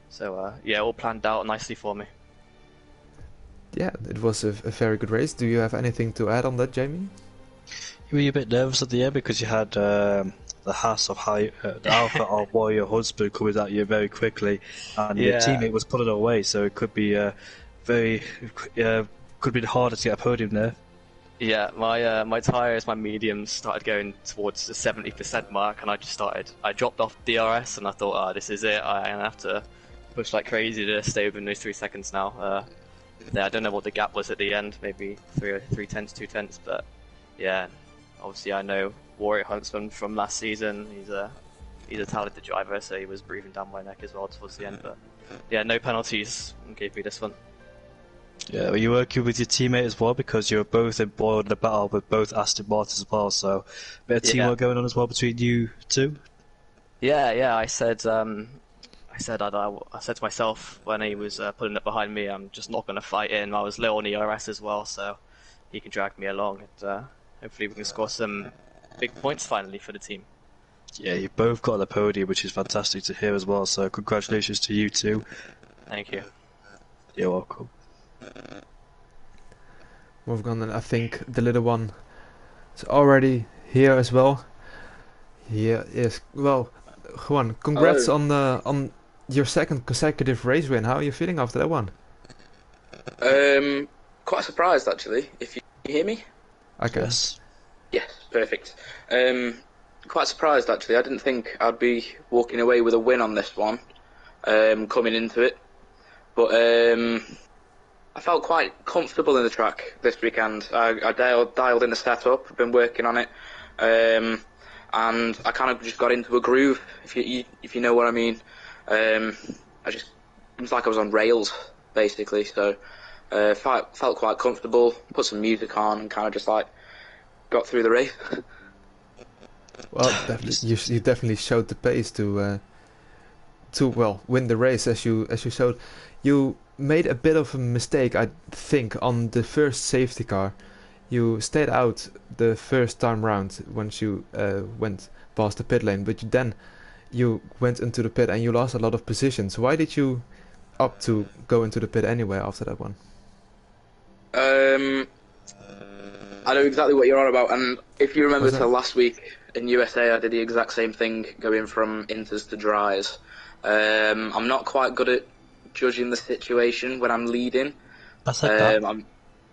So yeah, all planned out nicely for me. Yeah, it was a very good race. Do you have anything to add on that, Jamie? Were you a bit nervous at the end because you had the Haas of the Alpha of Warrior Husband coming at you very quickly, and your teammate was pulling away, so it could be could be harder to get a podium there. Yeah, my tyres, my mediums started going towards the 70% mark, and I dropped off DRS, and I thought, oh, this is it. I'm gonna have to push like crazy to stay within those 3 seconds now. Yeah, I don't know what the gap was at the end, maybe 3 tenths, 2 tenths, but yeah, obviously I know Warrior Huntsman from last season. He's a talented driver, so he was breathing down my neck as well towards the end. But yeah, no penalties gave me this one. Yeah, were you working with your teammate as well, because you were both embroiled in the battle with both Aston Martins as well? So a bit of teamwork going on as well between you two. Yeah. I said to myself when he was pulling up behind me, I'm just not going to fight in. I was low on ERS as well, so he can drag me along, and hopefully we can score some big points finally for the team. Yeah, you both got the podium, which is fantastic to hear as well. So congratulations to you two. Thank you. You're welcome. Moving on, and I think the little one is already here as well. Yes. Well, Juan, congrats on your second consecutive race win. How are you feeling after that one? Quite surprised actually. If you hear me? Okay. Yes, perfect. Quite surprised actually. I didn't think I'd be walking away with a win on this one, coming into it, but I felt quite comfortable in the track this weekend. I dialed in the setup. I've been working on it, and I kind of just got into a groove. If you know what I mean. It was like I was on rails basically. So felt quite comfortable. Put some music on and kind of just like got through the race. Well, definitely, you definitely showed the pace to win the race as you showed. You made a bit of a mistake, I think, on the first safety car. You stayed out the first time round once you went past the pit lane, but then you went into the pit and you lost a lot of positions. Why did you opt to go into the pit anyway after that one? I know exactly what you're on about, and if you remember to last week in USA, I did the exact same thing, going from inters to dries. I'm not quite good at judging the situation when I'm leading. That's like that.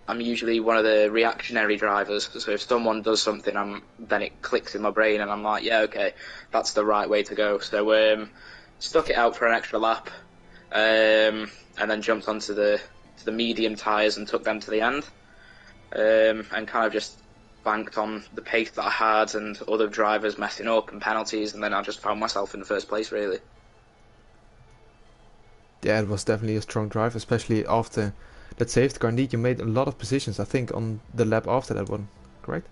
I'm usually one of the reactionary drivers, so if someone does something, then it clicks in my brain, and I'm like, yeah, okay, that's the right way to go. So stuck it out for an extra lap, and then jumped onto the medium tyres and took them to the end, and kind of just banked on the pace that I had and other drivers messing up and penalties, and then I just found myself in the first place, really. Yeah, it was definitely a strong drive, especially after that safety car. Indeed, you made a lot of positions, I think, on the lap after that one, correct?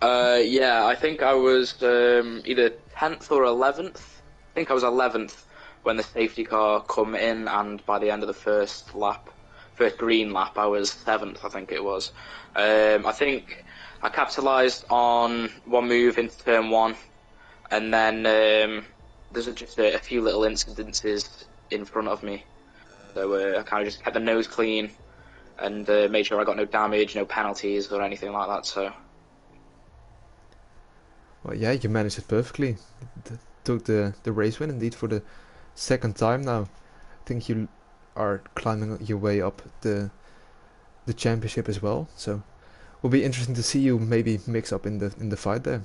Yeah, I think I was either 10th or 11th. I think I was 11th when the safety car come in, and by the end of the first green lap, I was 7th, I think it was. I think I capitalised on one move into turn 1, and then there's just a few little incidences in front of me. So I kind of just kept the nose clean and made sure I got no damage, no penalties or anything like that. So. Well, yeah, you managed it perfectly. Took the race win indeed for the second time now. I think you are climbing your way up the championship as well. So it will be interesting to see you maybe mix up in the fight there.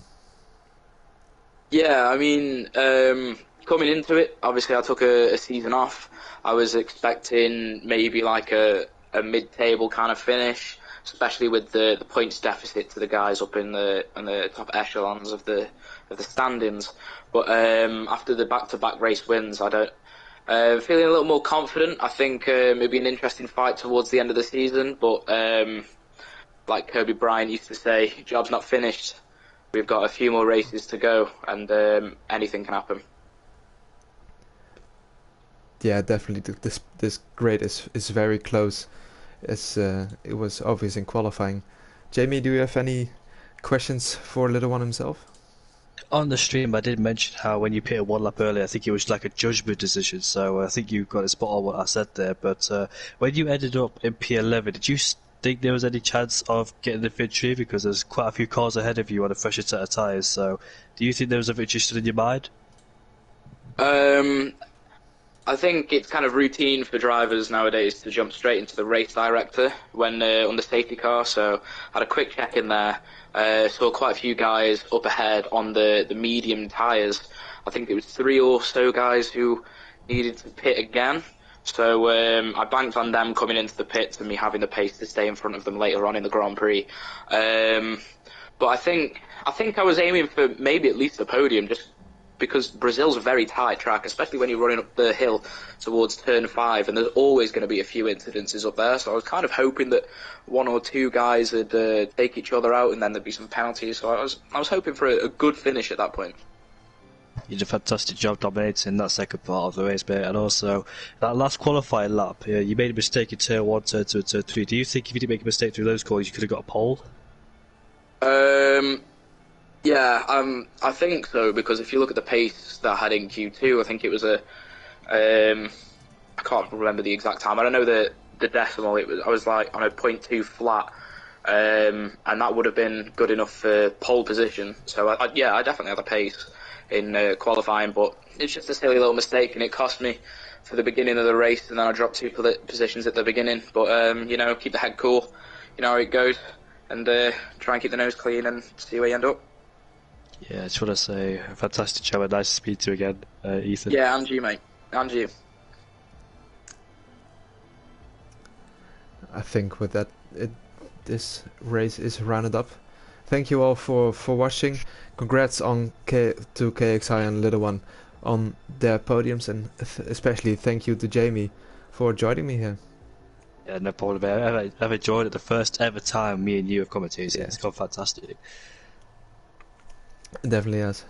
Yeah, I mean, coming into it, obviously I took a season off. I was expecting maybe like a mid-table kind of finish, especially with the points deficit to the guys up in the top echelons of the standings. But after the back-to-back race wins, feeling a little more confident. I think it'll be an interesting fight towards the end of the season. But like Kobe Bryant used to say, job's not finished. We've got a few more races to go, and anything can happen. Yeah, definitely. This grade is very close, as it was obvious in qualifying. Jamie, do you have any questions for Little One himself? On the stream, I did mention how when you pitted one lap earlier, I think it was like a judgment decision. So I think you got it spot on what I said there. But when you ended up in P11, did you think there was any chance of getting the victory? Because there's quite a few cars ahead of you on a fresher set of tyres. So do you think there was a victory stood in your mind? I think it's kind of routine for drivers nowadays to jump straight into the race director when on the safety car. So I had a quick check in there. Saw quite a few guys up ahead on the medium tyres. I think there was 3 or so guys who needed to pit again. So I banked on them coming into the pits and me having the pace to stay in front of them later on in the Grand Prix. But I think I was aiming for maybe at least a podium, just because Brazil's a very tight track, especially when you're running up the hill towards turn 5, and there's always going to be a few incidences up there. So I was kind of hoping that 1 or 2 guys would take each other out, and then there'd be some penalties. So I was hoping for a good finish at that point. You did a fantastic job dominating that second part of the race, mate, and also that last qualifying lap. You made a mistake in turn 1, turn 2, and turn 3. Do you think if you didn't make a mistake through those corners, you could have got a pole? Yeah, I think so, because if you look at the pace that I had in Q2, I think it was I can't remember the exact time. I don't know the decimal. I was like on a 0.2 flat, and that would have been good enough for pole position. So I definitely had a pace in qualifying, but it's just a silly little mistake, and it cost me for the beginning of the race, and then I dropped 2 positions at the beginning. But keep the head cool, you know how it goes, and try and keep the nose clean and see where you end up. Yeah, I just want to say, fantastic show and nice to speak to you again, Ethan. Yeah, and you, mate. And you. I think with that, this race is rounded up. Thank you all for watching. Congrats to KXI and Little One on their podiums, and especially thank you to Jamie for joining me here. Yeah, no problem. I've enjoyed it. The first ever time me and you have commentated. Yeah. It's gone fantastic. It definitely has.